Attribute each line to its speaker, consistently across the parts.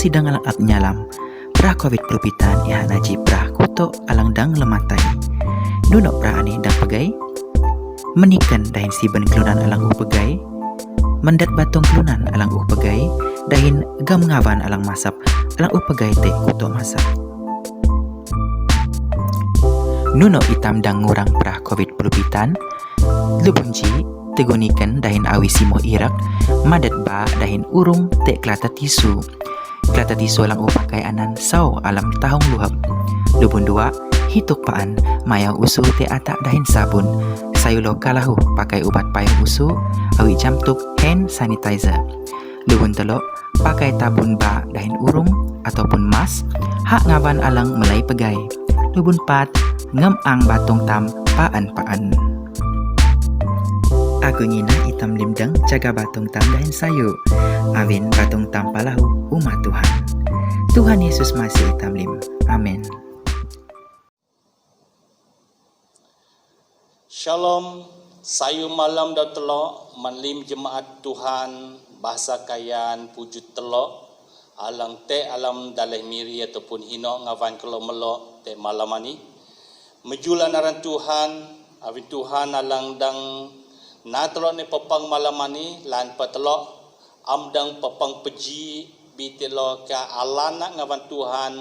Speaker 1: sidang alang at nyalam. Pra COVID perupitan iha naji pra kuto alang dang lematai. Nunok pra ani dang pegai. Menikan dahin siban kelunan alang pegai. Mendat batong kelunan alang pegai. Dahin gam ngawan alang masap alang pegai te kuto masap. Nuno itam dang ngurang pra COVID perupitan. Lubunji tegunikan dahin awi simo irak. Madat ba dahin urung te kelata tisu. Kelata tisu alang pakai anan sau alam tahung luhap. Lubun dua hituk paan mayau usu te atak dahin sabun. Sayulo kalahu pakai ubat payung usu awi jamtuk hand sanitizer. Lubun telok pakai tabun ba dahin urung ataupun mas hak ngawan alang melai pegai. Lubun pat ngem ang batung tam paan-paan. Aku ngina itam limdang jaga batung tam dahin sayu. Awin batung tam palahu umat Tuhan. Tuhan Yesus masih itam lim. Amin.
Speaker 2: Shalom, sayu malam dan telok manlim jemaat Tuhan bahasa kayan pujut telok alang te alam daleh miri ataupun hino ngawan kalau melok te malam ani mejulan aran Tuhan awin Tuhan alang dang na telok ni pepang malam ani lan patelok amdang pepang peji bi telok ka alana ngawan Tuhan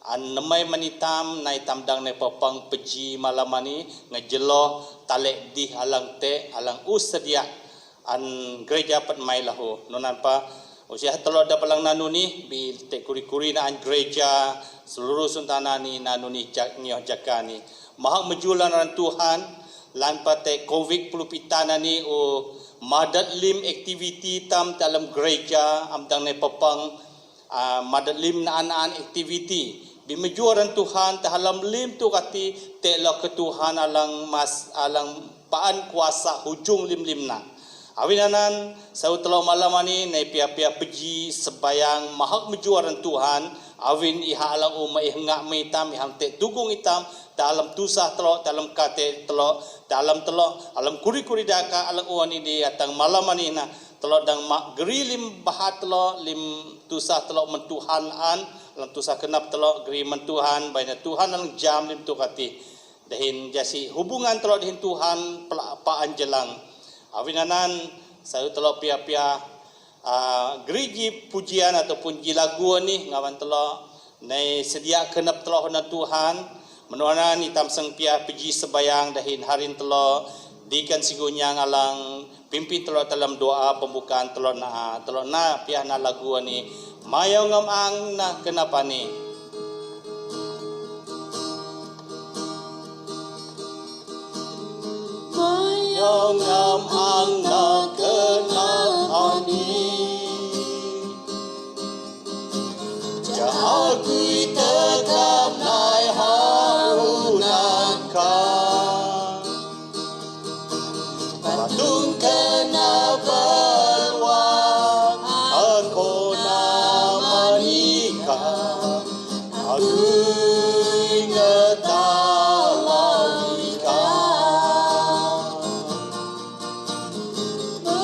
Speaker 2: an nemai manitam nai tamdang ne popang peji malam ani ngejelo talek di alang te alang usedia an gereja pat mai lahu nonan pa usia telo da palang nanu ni bi te kuri-kuri na an gereja seluruh suntana ni nanu ni jak nyoh jakani maha mejulan ran Tuhan lan pa te covid pelupitana ni o madat lim activity tam dalam gereja amdang ne popang madat lim na an activity bimejuaran Tuhan tahalam lim tu kati telo ke Tuhan alang mas alang paan kuasa hujung lim-limna. Awinanan sau telo malam ani nai pia-pia peji sebayang mahak mejuaran Tuhan awin iha alang umma ihngak mitam iham te dugung itam dalam tusah telo dalam kate telo dalam telo alam kuri-kuri daka alang uani di atang malam ani na telo dang mak geri lim bahat telo lim tusah telo mentuhan an lang tusah kenap telok agreement Tuhan baina Tuhan lang jam lim tu kati dahin jasi hubungan telok dahin Tuhan paan jelang awinanan saya telok pia-pia geriji pujian ataupun jilagu ni ngawan telok nai sedia kenap telok hona Tuhan menuana ni tamseng pia peji sebayang dahin harin telok dikan sigunya ngalang pimpin telok dalam doa pembukaan telok na pia na lagu ni mayau ngam ang na kenapa ni mayau ngam ang na kenapa ni jahagui tegap nai harunaka batung kenapa aku ingat alawika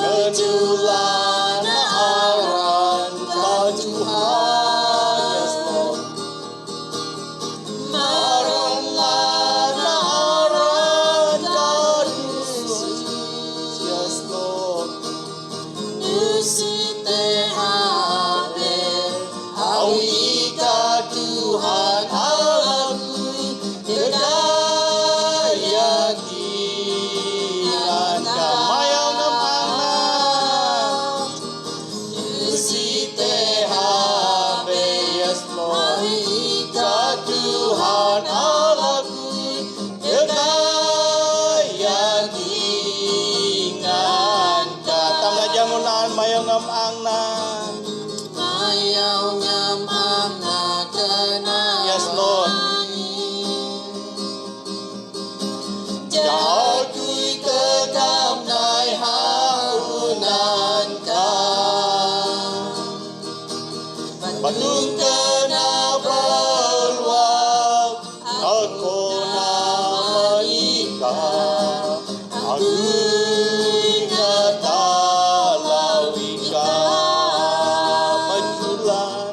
Speaker 2: kejulan aran kau Tuhan yes Lord maranlah aran kau Yesus yes Lord Nusite haber awika Tuhan aku berdaya dengan mayau ngamana Yusite habe yes Lord awika Tuhan aku berdaya dengan tamna jamunan mayau ngamana mayau ngamana yes Lord jahagui tegap nai harunanka batung kena berluang aku namika aku ingat alawika menjulan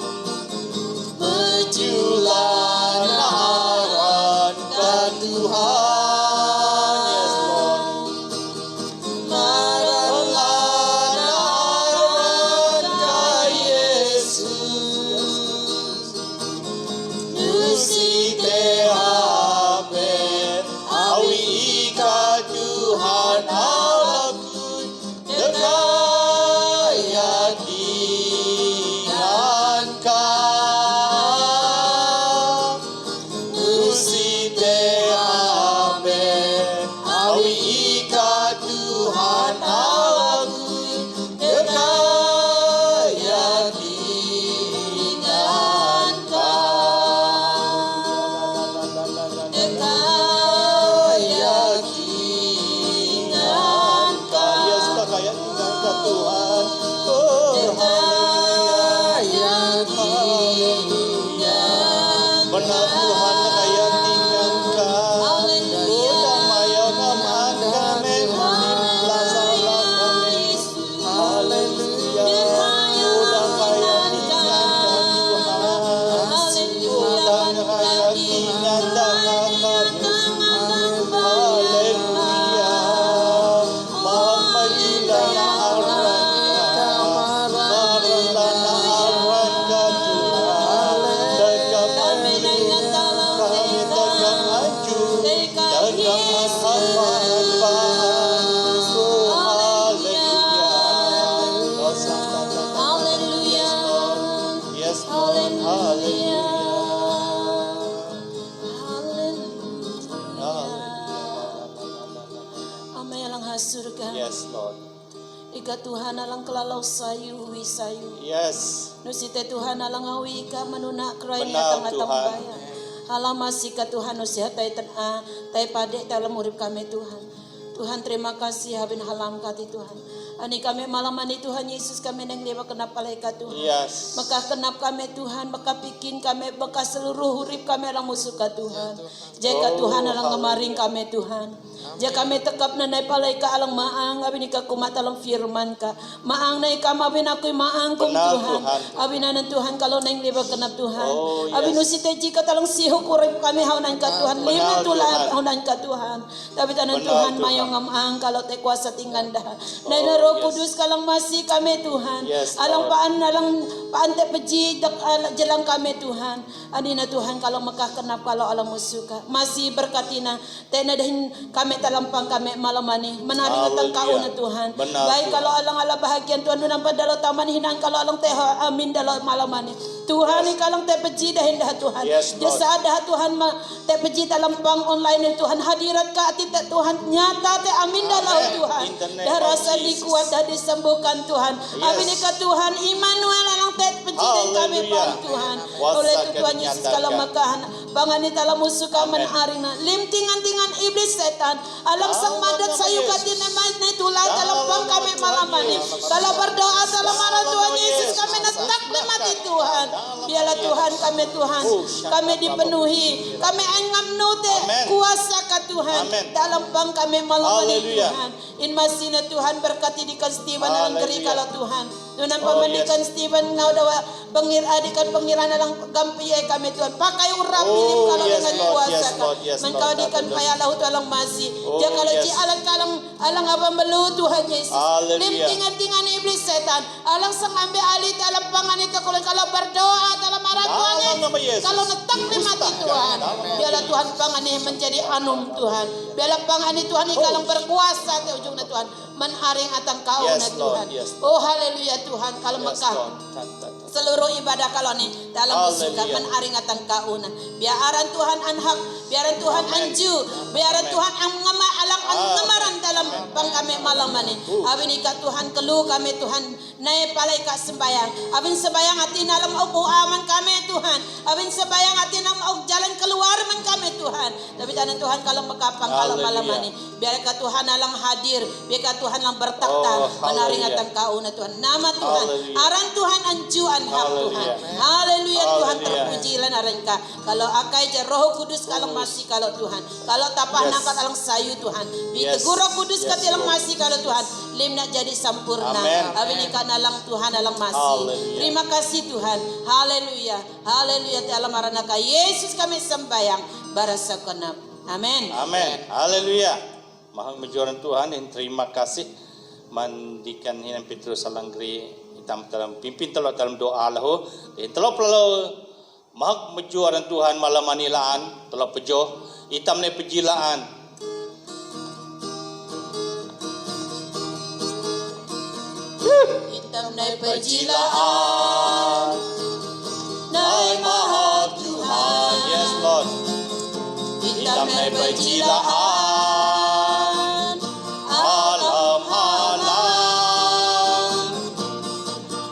Speaker 3: surga.
Speaker 2: Yes, Lord.
Speaker 3: Ika Tuhan alang kelalau sayu wi sayu.
Speaker 2: Yes.
Speaker 3: Nusite Tuhan alang awi ika menuna krai
Speaker 2: Benar,
Speaker 3: atang-atang
Speaker 2: Tuhan.
Speaker 3: baya. Halam masih ka Tuhan nusihat tay tan tay pade dalam urip kami Tuhan. Tuhan terima kasih habin halam kati Tuhan. Ani kami malam ani Tuhan Yesus kami nang lewa kenap paleka Tuhan.
Speaker 2: Yes.
Speaker 3: Maka kenap kami Tuhan, maka bikin kami, maka seluruh urip kami alang musuh ka Tuhan. Jika Tuhan alang ngamaring kami Tuhan. Jika kami tekap nanay paleka alang maang, abin ika kumat alang firman ka. Maang na ika mabin ako'y maang kong
Speaker 2: Benar,
Speaker 3: Tuhan.
Speaker 2: Tuhan.
Speaker 3: Abin na ng Tuhan kalau nang lewa kenap Tuhan.
Speaker 2: Oh, yes.
Speaker 3: Abin usite jika talang siho kurip kami haunan ka Tuhan.
Speaker 2: Benar,
Speaker 3: Lima tulang
Speaker 2: Tuhan.
Speaker 3: haunan ka Tuhan. Tapi tanang
Speaker 2: Benar,
Speaker 3: Tuhan
Speaker 2: Tuhan.
Speaker 3: mayong ngamaang kalau te kuasa tingganda. Nay
Speaker 2: Oh,
Speaker 3: na Roh
Speaker 2: yes.
Speaker 3: Kudus kalang masih kami Tuhan.
Speaker 2: Yes,
Speaker 3: Alang
Speaker 2: Lord.
Speaker 3: paan te peji jelang kami Tuhan. Ani na Tuhan kalau makakenap kalau alam musuka. Masih berkatina tena dahin kami talampang kami malamani. Menaring atang kau na Tuhan.
Speaker 2: Benar,
Speaker 3: Baik
Speaker 2: Tuhan.
Speaker 3: kalau alang ala bahagian Tuhan nunang padalo taman hinan kalau alang teh amin dalo malamani. Tuhan ni kalang te peji dahin dah Tuhan.
Speaker 2: Yes, Lord.
Speaker 3: Jasa dah Tuhan te peji talampang online ni Tuhan hadirat ka ati te Tuhan nyata te amin dalo
Speaker 2: Amen.
Speaker 3: Tuhan.
Speaker 2: In the name
Speaker 3: Dah
Speaker 2: of
Speaker 3: rasa
Speaker 2: Jesus.
Speaker 3: dikuat dah disembuhkan Tuhan.
Speaker 2: Yes.
Speaker 3: Amin ka Tuhan Immanuel alang te peji dahin kami
Speaker 2: Hallelujah.
Speaker 3: pang Tuhan.
Speaker 2: Kuasa
Speaker 3: Oleh itu Tuhan
Speaker 2: kau
Speaker 3: Yesus
Speaker 2: nyatakan.
Speaker 3: kalau makahan bangani dalam musuh kaman
Speaker 2: Amen.
Speaker 3: arina limtingan-tingan iblis setan alang sang
Speaker 2: Dalam
Speaker 3: madat
Speaker 2: nama
Speaker 3: sayu
Speaker 2: Yesus.
Speaker 3: kati nemai ne tulah
Speaker 2: Dalam
Speaker 3: dalam pang
Speaker 2: nama
Speaker 3: kami
Speaker 2: Tuhan
Speaker 3: malamani
Speaker 2: Yesus.
Speaker 3: kalau berdoa dalam
Speaker 2: Dalam
Speaker 3: arah Tuhan
Speaker 2: nama
Speaker 3: Yesus
Speaker 2: Yesus.
Speaker 3: kami netak mati Tuhan
Speaker 2: Dalam
Speaker 3: biarlah
Speaker 2: nama
Speaker 3: Tuhan
Speaker 2: Yesus.
Speaker 3: kami Tuhan
Speaker 2: Oh,
Speaker 3: kami
Speaker 2: syaka
Speaker 3: dipenuhi kami engam nute
Speaker 2: Amen.
Speaker 3: kuasa ka Tuhan
Speaker 2: Amen.
Speaker 3: dalam pang kami malamani
Speaker 2: Haleluya.
Speaker 3: Tuhan in masina Tuhan berkati di kan Steven alang geri
Speaker 2: Haleluya.
Speaker 3: kalau Tuhan Nunan
Speaker 2: Oh,
Speaker 3: pamandikan
Speaker 2: yes.
Speaker 3: Steven ngau dawa adikan pengiran alang gampi kami Tuhan pakai urang
Speaker 2: Oh,
Speaker 3: pilim kalau
Speaker 2: yes,
Speaker 3: dengan
Speaker 2: Lord.
Speaker 3: kuasa
Speaker 2: Yes,
Speaker 3: ka.
Speaker 2: Lord. Yes,
Speaker 3: Mengkau
Speaker 2: Lord.
Speaker 3: dikan
Speaker 2: Hallelujah.
Speaker 3: payah lahu tu alang masih
Speaker 2: Oh,
Speaker 3: dia kalau
Speaker 2: yes.
Speaker 3: ci alang abang belu Tuhan Yesus
Speaker 2: Hallelujah.
Speaker 3: limtingan-tingan iblis setan alang sang ambil alih dalam pangan itu kalau berdoa dalam arah Tuhan
Speaker 2: Dalam nama Yesus.
Speaker 3: kalau letak di mati
Speaker 2: Ustaz,
Speaker 3: Tuhan
Speaker 2: dalam nama
Speaker 3: biarlah Tuhan pangan ini menjadi anum Tuhan biarlah pangan ini Tuhan ini kalau berkuasa di ujungnya Tuhan menaring atang kau
Speaker 2: Yes,
Speaker 3: na
Speaker 2: Lord.
Speaker 3: Tuhan
Speaker 2: Yes.
Speaker 3: oh haleluya Tuhan kalau
Speaker 2: Yes,
Speaker 3: Mekah
Speaker 2: Lord.
Speaker 3: seluruh ibadah kalau ni dalam
Speaker 2: Hallelujah.
Speaker 3: musuh menaring atang kauna biaran Tuhan anhak biaran Tuhan
Speaker 2: Amen.
Speaker 3: anju biaran
Speaker 2: Amen.
Speaker 3: Tuhan angama alang angamaran dalam pang kami malam ini abin ika Tuhan kelu kami Tuhan naik palai ka sembayang abin sembayang hati dalam au aman kami Tuhan abin sembayang hati dalam au jalan keluar man kami Tuhan tapi tanah Tuhan kalau mekapang kalau malam
Speaker 2: Hallelujah.
Speaker 3: ini biar ka Tuhan alang hadir biar ka Tuhan alang bertakhta
Speaker 2: Oh,
Speaker 3: menaring
Speaker 2: hallelujah.
Speaker 3: atang kauna Tuhan nama Tuhan
Speaker 2: Hallelujah.
Speaker 3: aran Tuhan anju anhak Tuhan
Speaker 2: Hallelujah.
Speaker 3: haleluya Tuhan
Speaker 2: Hallelujah.
Speaker 3: terpuji lan arengka kalau akai je Roh Kudus kalau masih kalau Tuhan kalau tapah
Speaker 2: Yes.
Speaker 3: nakat alang sayu Tuhan bi
Speaker 2: Yes.
Speaker 3: tegur Roh Kudus
Speaker 2: Yes,
Speaker 3: kat alang
Speaker 2: Lord.
Speaker 3: masih kalau Tuhan lim nak jadi sempurna
Speaker 2: Amen.
Speaker 3: abin ikan alang Tuhan alang masih
Speaker 2: Hallelujah.
Speaker 3: terima kasih Tuhan haleluya haleluya ti alam aranaka Yesus kami sembayang barasa kenap amin
Speaker 2: Amin. Haleluya. Mahal menjuaran Tuhan yang terima kasih mandikan hinan Petrus Salanggri hitam dalam pimpin telok dalam doa lahu. Telok perlu mahal menjuaran Tuhan malam manilaan telok pejoh hitam ne pejilaan.
Speaker 3: hitam nai pejilaan nai maha Tuhan
Speaker 2: Yes, Lord.
Speaker 3: hitam nai pejilaan
Speaker 2: Alam halang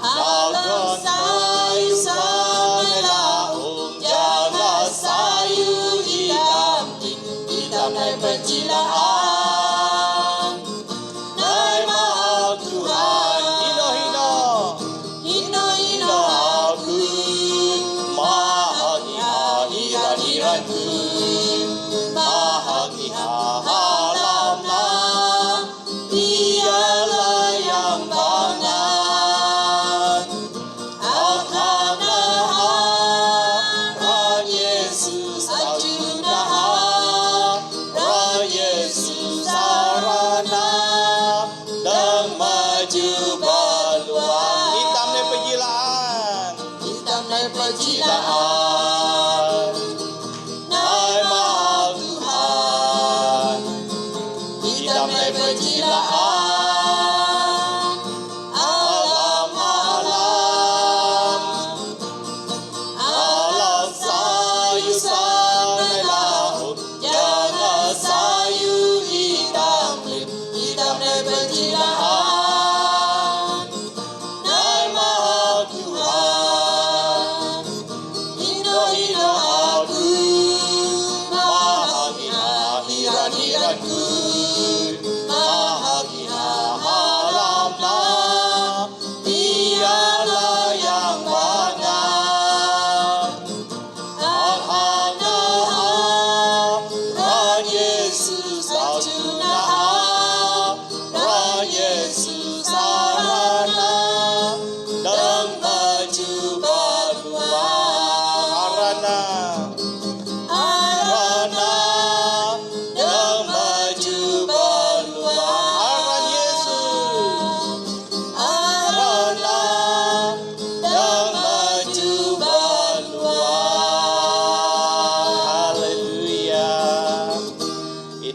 Speaker 3: alam sayu sangelau jaga sayu hitam nai pejilaan nai maha Tuhan
Speaker 2: Hino hino
Speaker 3: hino hino
Speaker 2: aku maha hadiranku maha halamna
Speaker 3: dialah yang bangat
Speaker 2: Roh Yesus
Speaker 3: ajunah
Speaker 2: Roh Yesus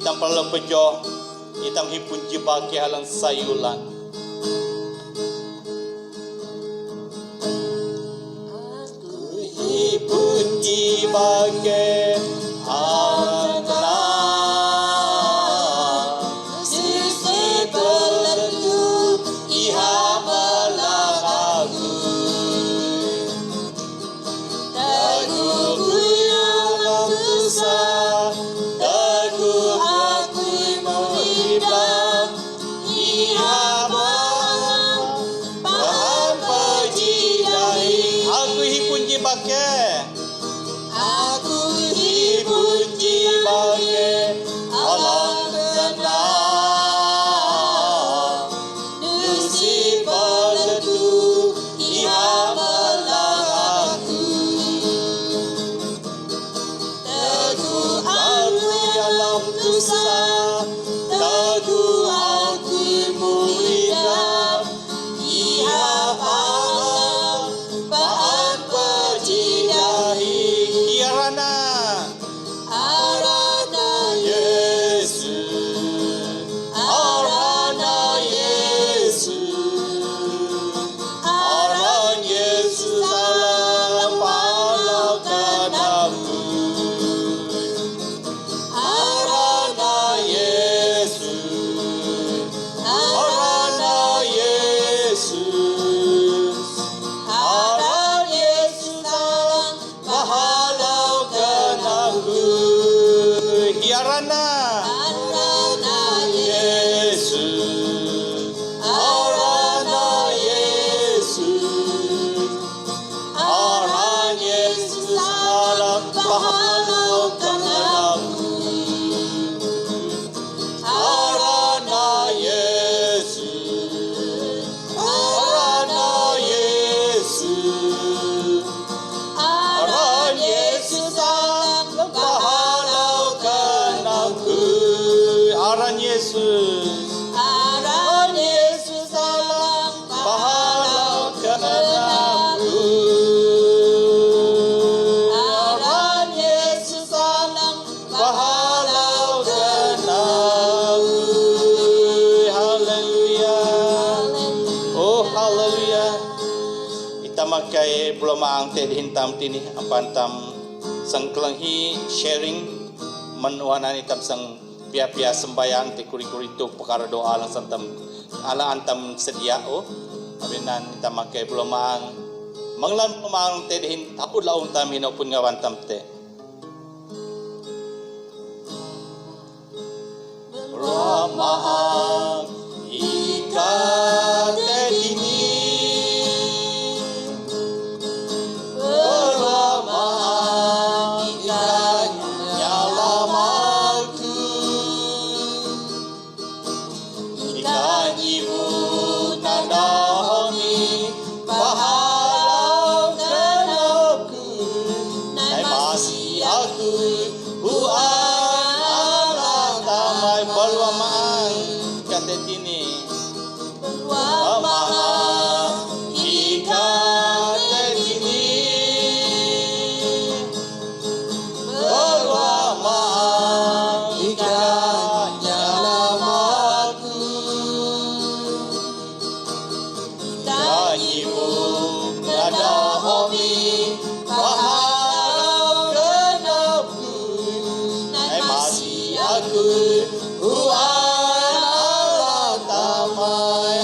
Speaker 2: itam palapejo, itam hipun jibake halang sayulan. Hipun jibake halang sisi peletu iha balagaku. Dagu kuyang tusa, dagu aku menghidap, iha bahan pajidahi. Aku hipun jibake, aku hipun jibake, alam tenang, nusi paletu, iha balagaku. Dagu aku alam tusa, dagu aku menghidap, iha bahan pajidahi. Kirana arana Yesus, arana Yesus, aran Yesus alam palakan aku. Arana Yesus, arana Yesus, aran Yesus alam pahalaukan aku. Hiarana Yesus, arana Yesus, aran Yesus alam pahalaukan aku. Arana Yesus, arana Yesus, aran Yesus alam pahalaukan aku. Aran Yesus, aran Yesus alam pahalaukan aku. Aran Yesus alam pahalaukan aku. Haleluya. Oh haleluya. Ita makai belum ang teh hintam tini apantam sangklanghi sharing manuanan itam sang pia-pia sembayang te kuri-kuri tu perkara doa lang santam ala antam sedia oh abinan ita makai belum ang manglan pemang teh hin takut laung tam hinopun ngawan tam teh. Ramahang ikat ini, ramahang ikat nyalamaku, ikat ibu tanda homi pahalaukan aku, nai masih aku tamai balwamaan kata tini balwamaan ikat tini balwamaan ikat nyalamaku ibu nada homi pahalaukan aku nai masih aku Allah tamai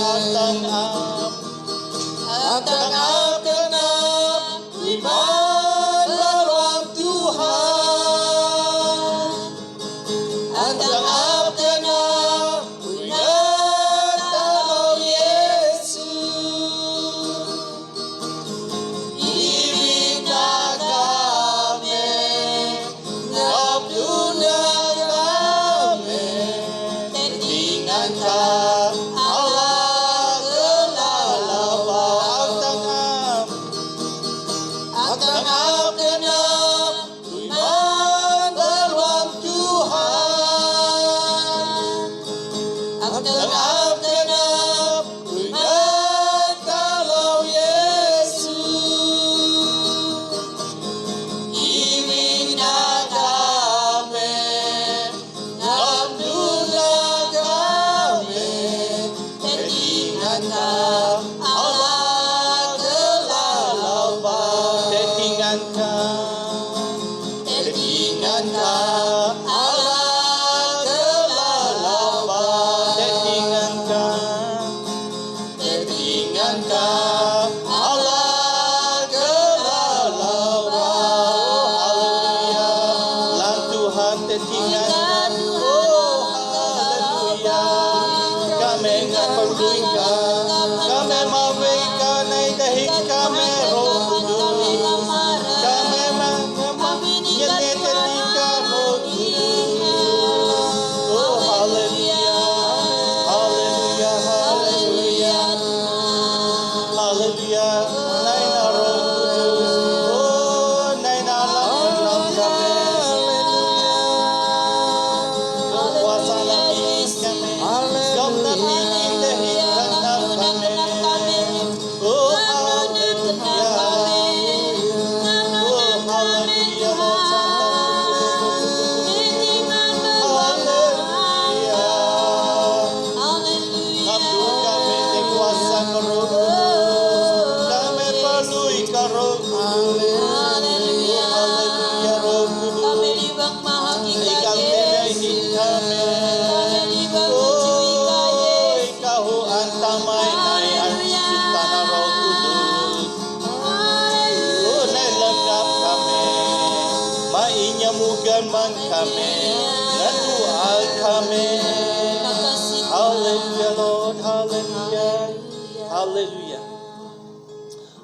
Speaker 2: atang ap kenap iman dalam Tuhan atang ap kenap ingat dalam Yesus ibina kami ngap dunia Allah gelalawa atang ap kenap iman dalam Tuhan Oh, haleluya. Kami ngapalui ka. Kami maway ka na dahil kami Roh Kudus. Kami manyanetani ka Roh Kudus. Oh, haleluya. Haleluya. Haleluya. Haleluya. Nay na Roh Kudus. Oh, nay na alam kami. Kuasa labis kami. Kau natingin dahil kanap kami. Oh, haleluya. Oh, haleluya. Lord Santa. Haleluya. Abdul kami di kuasa ka Roh Kudus. Kami perlui ka Roh Kudus. Haleluya Roh Kudus. Ikaw tinahid kami. Oh, ikaw ang tamay ay ang susunta na Roh Kudus. Oh, nailagap kami. Mainyamugan man kami. Natual kami. Hallelujah, Lord. Hallelujah. Hallelujah.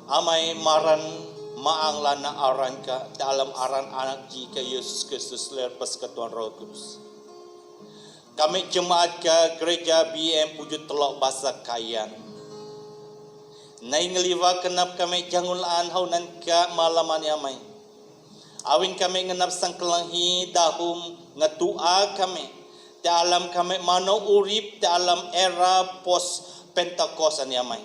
Speaker 2: Amay maran maanglan na aran ka dalam aran anak jika Yesus Kristus lerpas ke Tuhan Roh Kudus. Kami jemaat ke gereja BM Pujuk Telok Basa Kayan. Nai ngeliwa kenap kami jangulaan haunan ka malaman amai. Awin kami ngenap sang kelanghi dahum ngetua kami. Dalam kami mano urip dalam era pos Pentakost ani amai.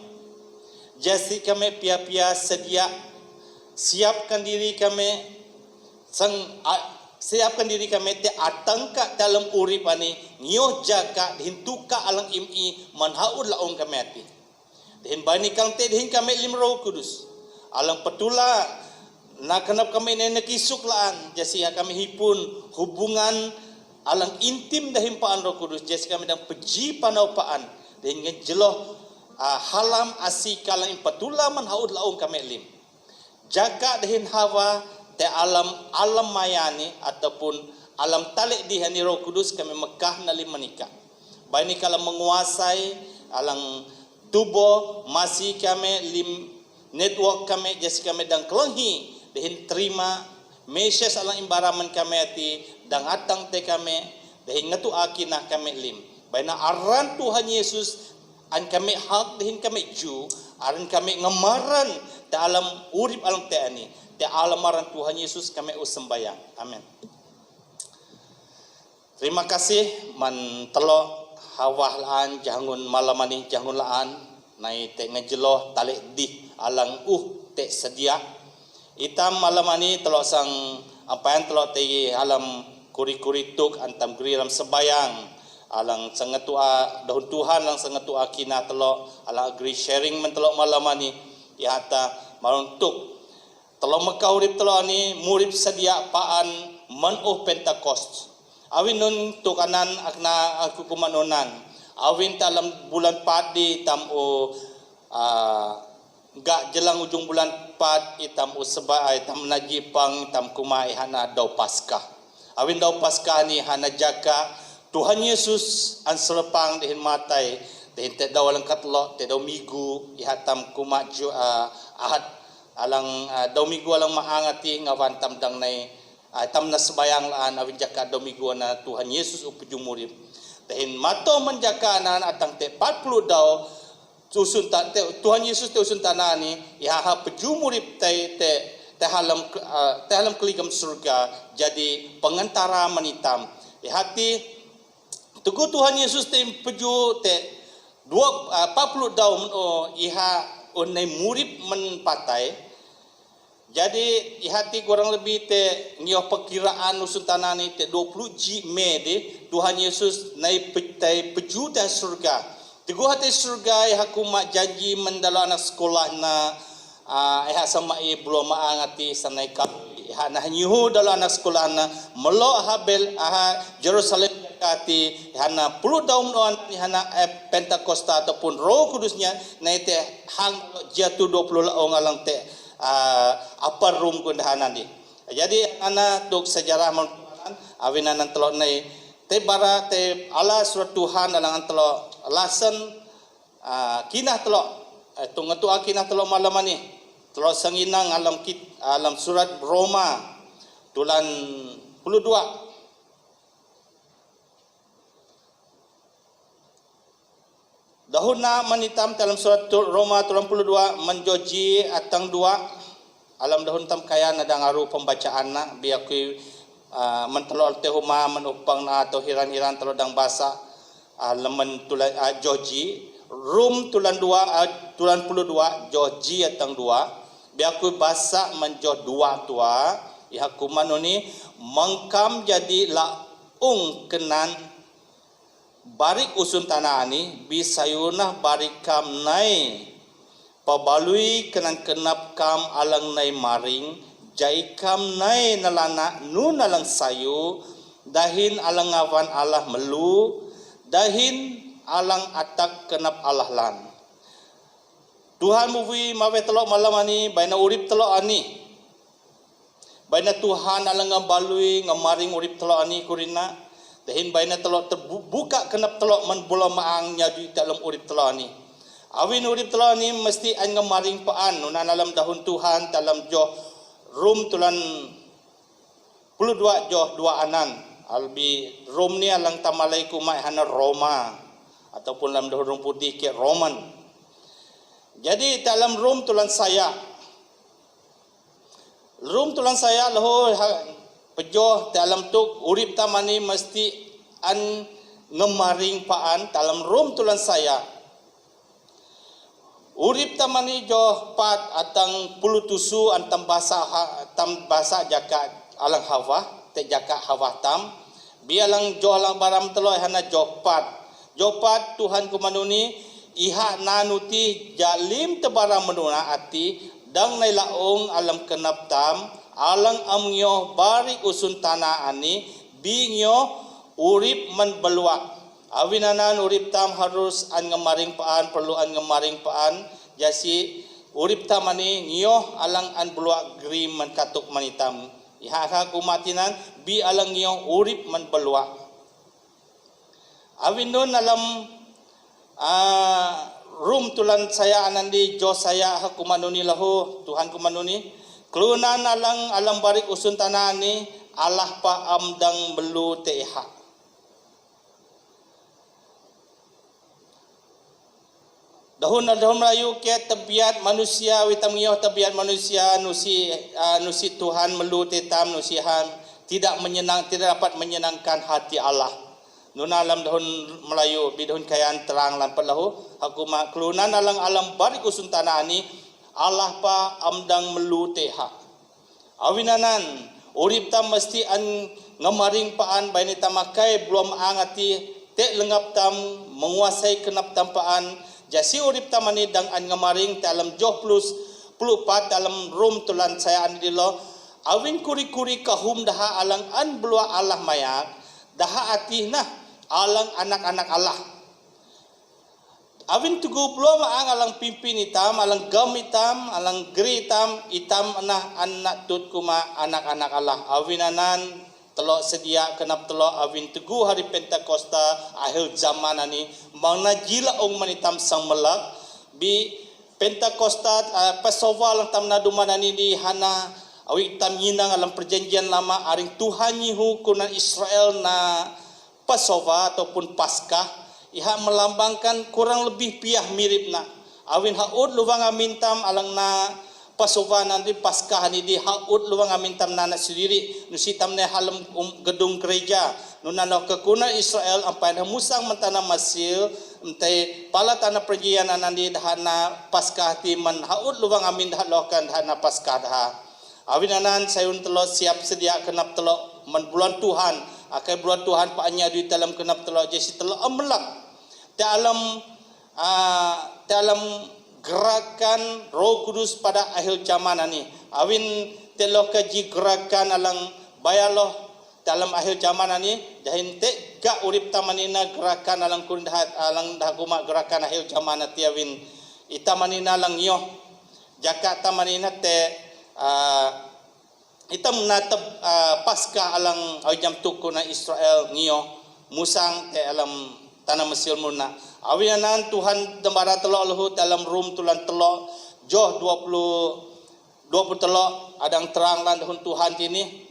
Speaker 2: Jadi kami pia-pia sedia siapkan diri kami siapkan diri kami te atangka dalam urip ani ngio jaga hintuka alang imi manhaud laong kami ati. Dihin bani kang te dihin kami lim Roh Kudus. Alang petula na kenap kami nenekisuk laan jasi kami hipun hubungan alang intim dahin paan Roh Kudus jasi kami dang peji panaupaan dihin ngejeloh halam asika lang petula manhaud laong kami lim. Jaga dahin hawa te alam mayani ataupun alam talik di hani Roh Kudus kami Mekah na limanika. Bani kala menguasai alang tubuh masih kami lim network kami jasi kami dang kelenghi dahin terima message alang imbaraman kami ati dang atang te kami dahin ngatu akinah kami lim. Bani aran Tuhan Yesus an kami hak dahin kami ju aran kami ngamaran dalam urip alam te ani te alamaran Tuhan Yesus kami sembayang. Amin. Terima kasih man telo hawahlaan jangun malamani jangun laan nai te ngejeloh talik di alang te sedia. Itam malamani telo sang apayan telo te alam kuri-kuri tuk antam geri alam sembayang alang sangatua daun Tuhan lang sangatua kina telo ala agree sharing men telo malamani ihata maruntuk telo Mekah urip telo ni murip sedia paan menuh Pentakost. Awin nun tukanan akna aku kumanonan. Awin dalam bulan padi tam gak jelang ujung bulan pad itam sebai tam najipang tam kumai hana dau Paskah. Awin dau Paskah ni hana jaka Tuhan Yesus an selepang dihin matai dihin te daw alang katlo te daw migu ihatam kumaju ahad alang daw migu alang maangati ngawan tam dang nai tam na sebayang laan awin jaka daw migu na Tuhan Yesus upujung murip dihin mato menjaka na atang te 40 daw susun ta te Tuhan Yesus te usun tanani ihaha pujung murip te halam keligam surga jadi pengantara manitam ihati tugu Tuhan Yesus te peju te 40 daun iha onai murip menpatai. Jadi ihati kurang lebih te ngioh perkiraan usun tanani te 20 ji Mei de Tuhan Yesus nai peju dah surga. Tugu hati surga iha kumak janji mendalo anak sekolah na iha sama belum maangati sanai kap iha nah nyuhu dalam anak sekolah na melo habel Jerusalem kati hana 10 daun on hana Pentakosta ataupun Roh Kudusnya naite hang jatuh 20 laong alang te upper room kun hana di. Jadi ana tuk sejarah Awin nan telok nai te bara te ala surat Tuhan alang telok lasan kinah telok tungetu kinah telok malam ni telok sanginang alam surat Roma tulan 22. Dahuna manitam dalam surat Roma 32 menjoji atang 2 alam dahun tam kaya na dangaru pembacaan na biar kui mentelol te huma menupang na atau hiran-hiran telodang basa lemen tulan joji rum tulan 2 tulan 22 joji atang 2 biar kui basa menjo 2 tua iha kuman ni mengkam jadi laung kenan barik usun tanah ani bisayunah barik kam nai pabalui kenan kenap kam alang nai maring jai kam nai nalana nu nalang sayu dahin alang awan Allah melu dahin alang atak kenap Allah lan Tuhan muvi mawe telok malam ani baina urip telok ani baina Tuhan alang ngabalui ngamaring urip telok ani kurina dahin baina telok terbuka kenap telok man bola maang nyadu dalam urip telok ni. Awin urip telok ni mesti an ngemaring paan nunan alam dahun Tuhan dalam joh rum tulan 22 joh 2 anan. Albi rum ni alang tamalai kumai hana Roma ataupun dalam dahun rum putih ke Roman. Jadi dalam rum tulan saya lahu pejoh dalam tu urip tamani mesti an ngemaring paan dalam rum tulan saya urip tamani joh pat atang puluh tusu antam basa jaka alang hawa te jaka hawa tam bialang joh alang baram teloi hana joh pat Tuhan kumanuni iha nanuti jalim tebara menuna ati dang nai laong alam kenap tam alang amnyo bari usun tanah ani bingyo urip man beluak awinanan urip tam harus an ngemaring paan perlu an ngemaring paan jasi urip tam ani ngyo alang an beluak gri man katuk manitam iha kumatinan bi alang ngyo urip man beluak awinon alam rum tulan saya anandi jo saya hakumanuni lahu Tuhan kumanuni kelunan alang barik usun tanah ni Allah pa amdang belu teha. Dahun Melayu ke tabiat manusia witamiyah tabiat manusia nusi Tuhan melu tetam nusihan tidak dapat menyenangkan hati Allah. Nun alam dahun Melayu bidahun kayan terang lampat lahu aku mak kelunan alang barik usun tanah ni Allah pa amdang melu teha. Awinanan urip tam mesti an ngemaring paan baini tamakai belum angati te lengap tam menguasai kenap tampaan jasi urip tam ani dang an ngemaring dalam joh plus pulupat dalam rum tulan saya an dilo awin kuri-kuri kahum daha alang an belua Allah mayak daha ati nah alang anak-anak Allah. Awin tugu belum alang pimpin hitam, alang gam hitam, alang geri hitam nah anak tut kuma anak-anak Allah. Awinanan telok sedia kenap telok awin tugu hari Pentakosta akhir zaman ani mana jila ong manitam sang melak bi Pentakosta Passover lang tam naduman ani di hana awi tam yinang alang perjanjian lama aring Tuhan yihu kunan Israel na Passover ataupun Paskah iha melambangkan kurang lebih piah mirip na awin haud luwang amintam alang na Passover nanti Paskah ni di haud luwang amintam nana sendiri nusitam ne halam gedung gereja nunano kekuna Israel ampai na musang mentana Mesir entai pala tanah perjanjian nanti dahana Paskah ti man haud luwang amin dahalokan dahana Paskah dah awinanan sayun telok siap sedia kenap telok man bulan Tuhan akai bulan Tuhan paanya di dalam kenap telok jesi telok amelak dalam gerakan Roh Kudus pada akhir zaman ini awin telok kaji gerakan alang bayaloh dalam akhir zaman ini dahin te gak urip tamanina gerakan alang kundahat alang dahuma gerakan akhir zaman ti awin itamanina alang yo jaka tamanina te itam natap pasca alang jam tuko na Israel ngiyo musang te alam tanah Mesir muna. Awinanan Tuhan dembara telok luhut dalam rum tulan telok joh 20 telok adang terang lan dahun Tuhan ini.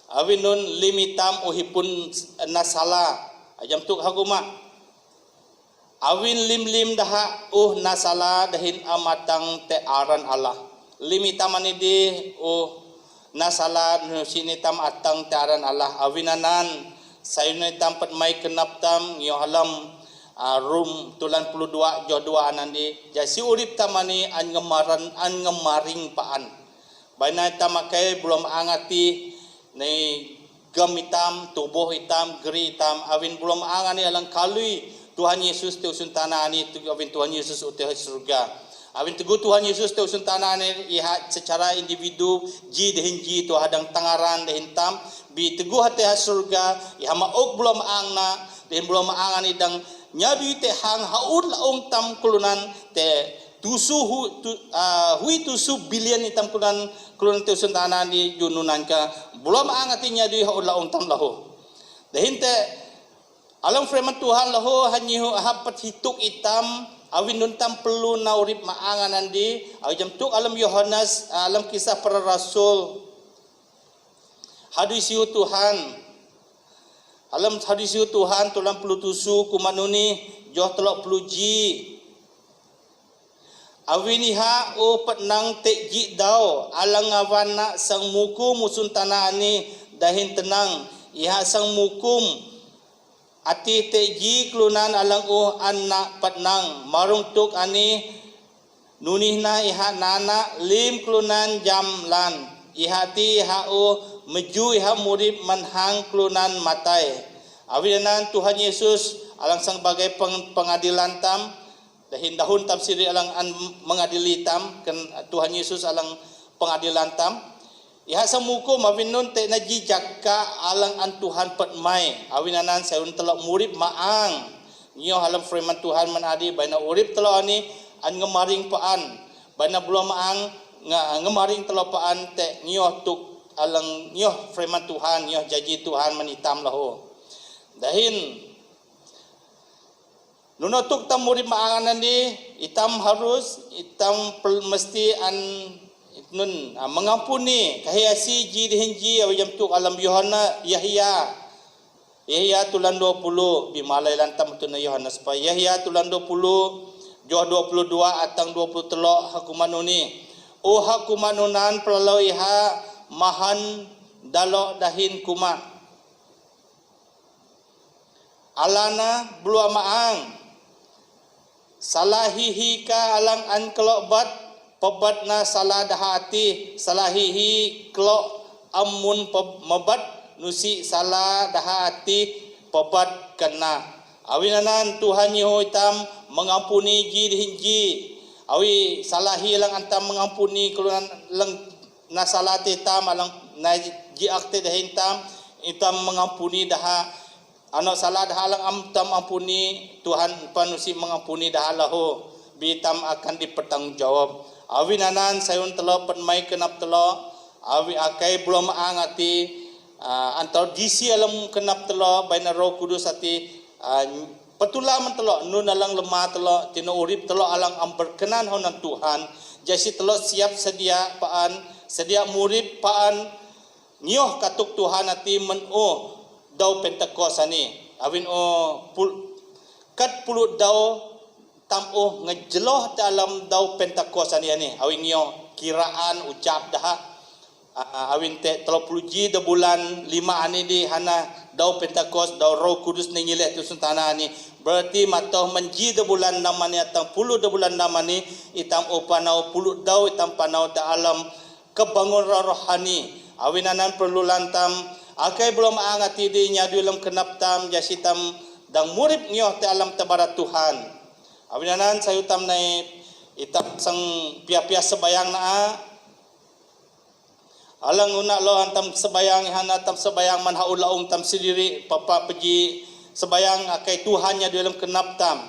Speaker 2: Awinun limitam uhipun nasala jam tuk haguma. Awin lim daha nasala dahin amatang te aran Allah. Limitam anidi nasala nusinitam atang te aran Allah. Awinanan sayun tempat mai kenap tam yo halam rum tulan 22 jo 2 anandi jasi urip tamani an ngemaring paan baina tamakai belum angati nei gam hitam tubuh hitam geri hitam awin belum angani alang kalui Tuhan Yesus te usun tanah ani tu awin Tuhan Yesus uteh surga awin teguh Tuhan Yesus te usun tanah ani iha secara individu ji dehin ji tu hadang tangaran dehin tam bi teguh hati surga iha maok belum angna dehin belum angani dang nyabi te hang haud laong tam kulunan te hui tusu bilion itam kulunan te usun tanah ni jununan ka belum angati nyadi haud laong tam lahu dehin te alam firman Tuhan lahu hanyihu hapat hituk itam awin nuntam perlu naurip maanganan di jam tuk alam Yohanes alam kisah para rasul hadisiu Tuhan alam hadisiu Tuhan tulang pelu tusu kumanuni joh telok peluji awiniha petnang tekji dau alang awana sang mukum musun tanah ani dahin tenang iha sang mukum ati teji kelunan alang anak patnang marung tuk ani nunihna iha nana lim kelunan jamlan ihati iha meju iha murib manhang kelunan matai awinan Tuhan Yesus alang sang bagai pengadilan tam dahin dahun tafsiri alang mengadili tam kan Tuhan Yesus alang pengadilan tam iha samuko mawinun te naji jakka alang an Tuhan patmai awinanan sayun telok murib maang nyo halam firman Tuhan manadi baina urip telok ani an ngemaring paan baina belum maang ngemaring telok paan te nyo tuk alang nyo firman Tuhan nyo janji Tuhan manitam lahu dahin nunotuk tam murib maangan ni itam harus itam mesti an nun mengampuni kahiasi ji dihinji awam tuk alam Yohana Yahya tulan 20 bimalai lantam tuna Yohanes pa Yahya tulan 20 joh 22 atang 20 telok hakumanuni hakumanunan pelalau iha mahan dalok dahin kuma alana blua maang salahihi ka alang an kelokbat pebatna salah dahati salahihi kelok amun mebat nusi salah dahati pebat kena awinanan Tuhan Yehoitam mengampuni ji dihinji awi salahi lang antam mengampuni kelunan lang nasalati tam alang naji akte dahintam itam mengampuni daha anak salah dah alang amtam ampuni Tuhan panusi mengampuni dah lahu bitam akan dipertanggungjawab awinanan sayun telo penmai kenap telo awi akai belum angati antar disi alam kenap telo baina Roh Kudus ati petula mentelo nun alang lemah telo tino urip telo alang berkenan honan Tuhan jasi telo siap sedia paan sedia murib paan nyoh katuk Tuhan ati meno dau Pentekost ani awin kat pulut dau tamu ngejeloh dalam dau Pentekost ani awin nyo kiraan ucap dah awin te 30 ji de bulan 5 ani di hana dau Pentekost dau Roh Kudus ningileh tu suntana ani berarti matoh menji de bulan 6 ani atang 10 de bulan 6 ani itam panau pulut dau itam panau dalam kebangun rohani awinanan perlu lantam akai belum angati di nyadu dalam kenap tam jasitam dang murib nyoh te alam tabarat Tuhan awinanan sayutam nai itam sang pia-pia sebayang na alang una lo antam sebayang hana tam sebayang man haulaung tam sendiri papa peji sebayang akai Tuhan nya dalam kenap tam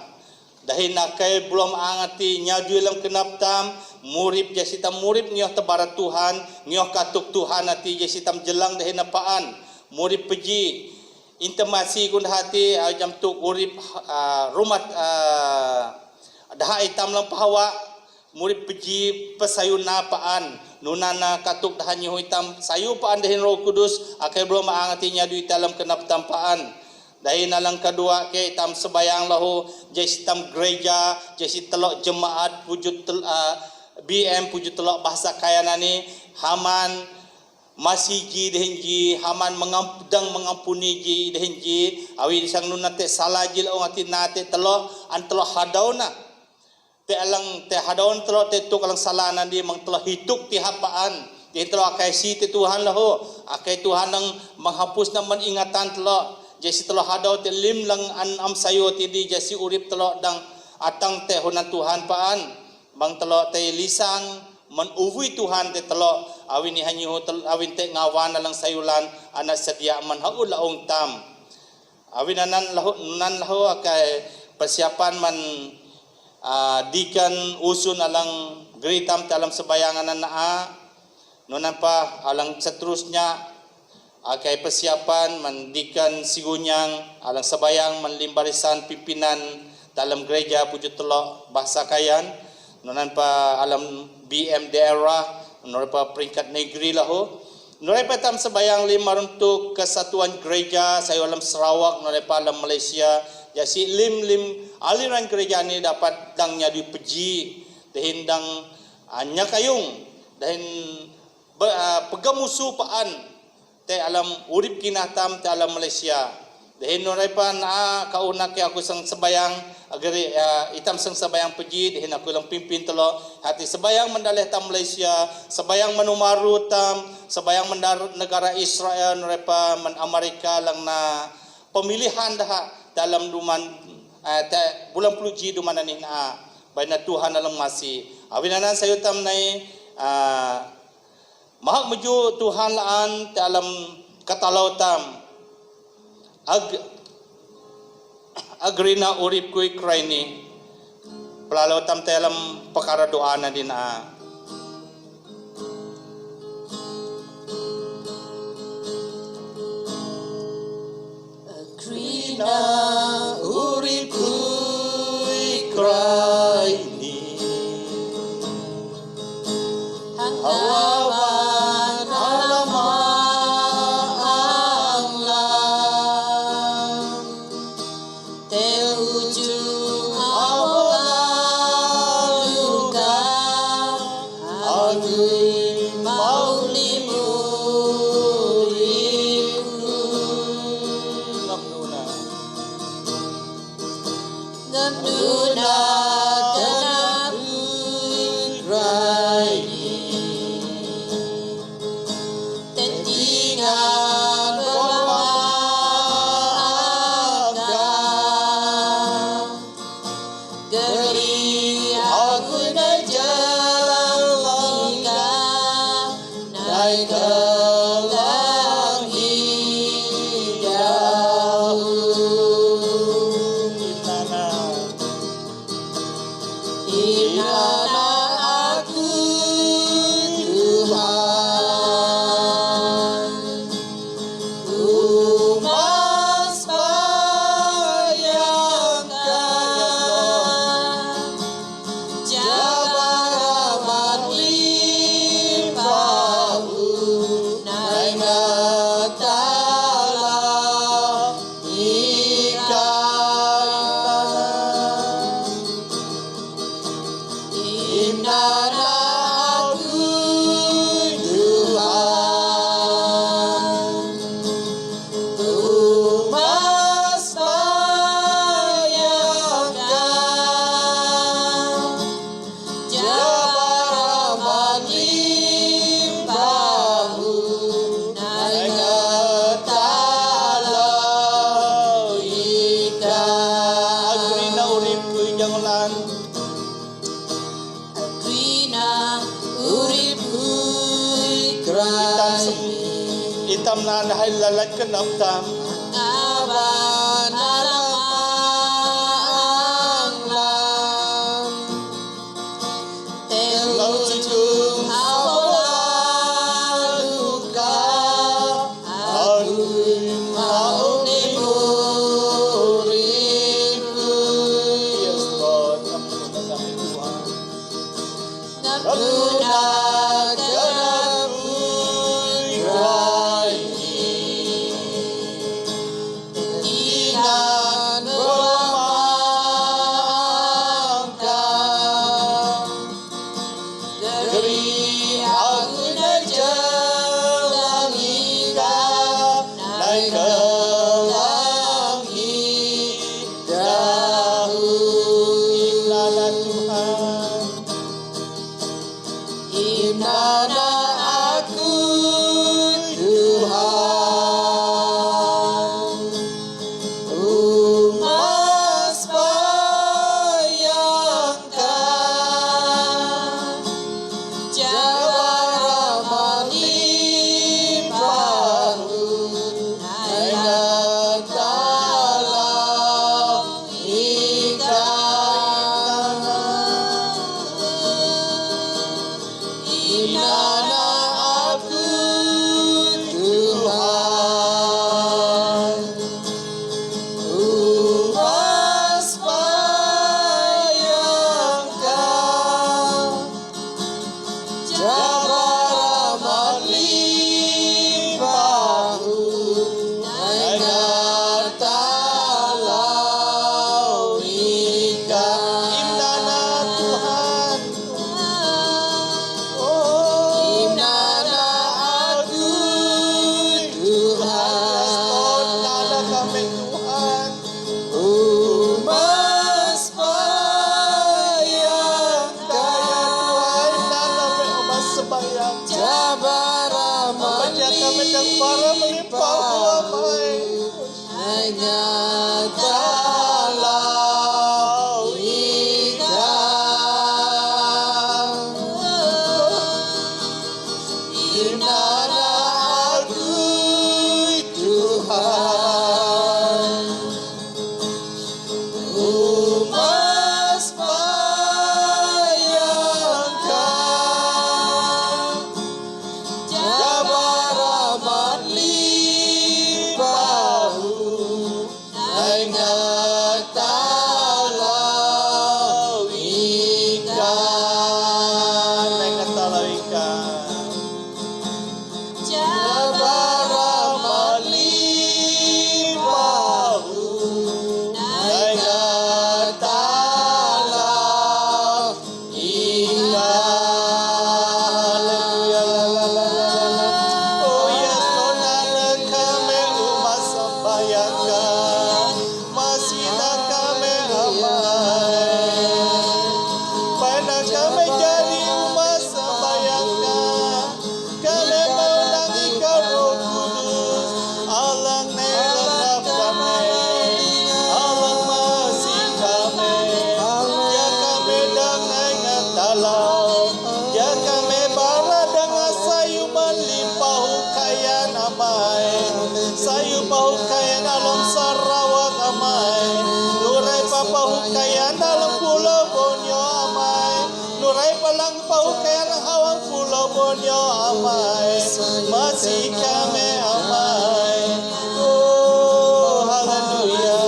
Speaker 2: Dahil nakai belum angati nyadu dalam kenaptam murib jasitam murib nyoh tabarat Tuhan nyoh katuk Tuhan hati jasitam jelang dahil napaan murib peji intimasi kun hati jam tu urip rumah dah itam lang pahawa murib peji pesayun napaan nunana katuk dah nyoh itam sayu paan dahil Roh Kudus akai belum angati nyadu dalam kenaptam paan. Dahil nalang kedua ke tam sebayang lahu jesi tam gereja jesi telok jemaat wujud BM wujud telok bahasa kayanani haman masiji dehinji haman mengampuni ji dehinji awi sang nunate salajil ongati nate telok an telok hadauna te alang te hadaun telok te tuk alang salana di mang telok hituk ti hapaan di telok akai si te Tuhan lahu akai Tuhan nang menghapus naman ingatan telok jesi telok hadau te lim lang an am sayo ti di jesi urip telok dang atang te hunan Tuhan paan bang telok te lisang man uvui Tuhan te telok awin ni hanyu awin te ngawan lang sayulan ana sedia man haul laong tam awin nan lahu akai persiapan man dikan usun alang geritam dalam sebayangan naa nunan pa alang seterusnya akai persiapan mandikan sigunyang alang sebayang manlimbarisan pimpinan dalam gereja Pujuk Telok Bahasa Kayan nunan pa alam BM daerah nunan pa peringkat negeri lahu nunan pa tam sebayang lima untuk kesatuan gereja saya alam Sarawak nunan pa alam Malaysia jasi lim aliran gereja ni dapat dangnya dipeji dahindang nyakayung dahin pegamusu paan te alam urip kinatam te alam Malaysia dehin noray pa na kauna ke aku sang sebayang agar itam sang sebayang peji dehin aku lang pimpin telo hati sebayang mendalih tam Malaysia sebayang manumaru tam sebayang mendarat negara Israel noray pa man Amerika lang na pemilihan dah dalam duman te bulan peluji duman ni na bayna Tuhan alang masih awinanan sayo tam nai mahak meju Tuhan laan dalam katalautam agrina urip kui kraini pelalautam dalam perkara doa na dina agrina urip kui kraini itam na dahil lalat ka na utam.
Speaker 4: ngatalau ika inana aku Tuhan umas bayangkan jabaraman libahu ngatalau ika jabaraman libahu ngatalau ika. Oh yes, nona kami umat sambayangan, masih nak kami amai. Pada kami jadi umat sambayangan, kami menangi Roh Kudus, Allah nelengap kami, Allah masih kami, ya kami dengan ngatalau, ya kami bara dengan sayu melimpah hukayan amai, sayu pahukayan alam Sarawak amai, nurai papa hukayan dalam pulau Borneo amai, nurai palang pahukayan awang pulau Borneo amai, masih kami amai. Oh haleluya,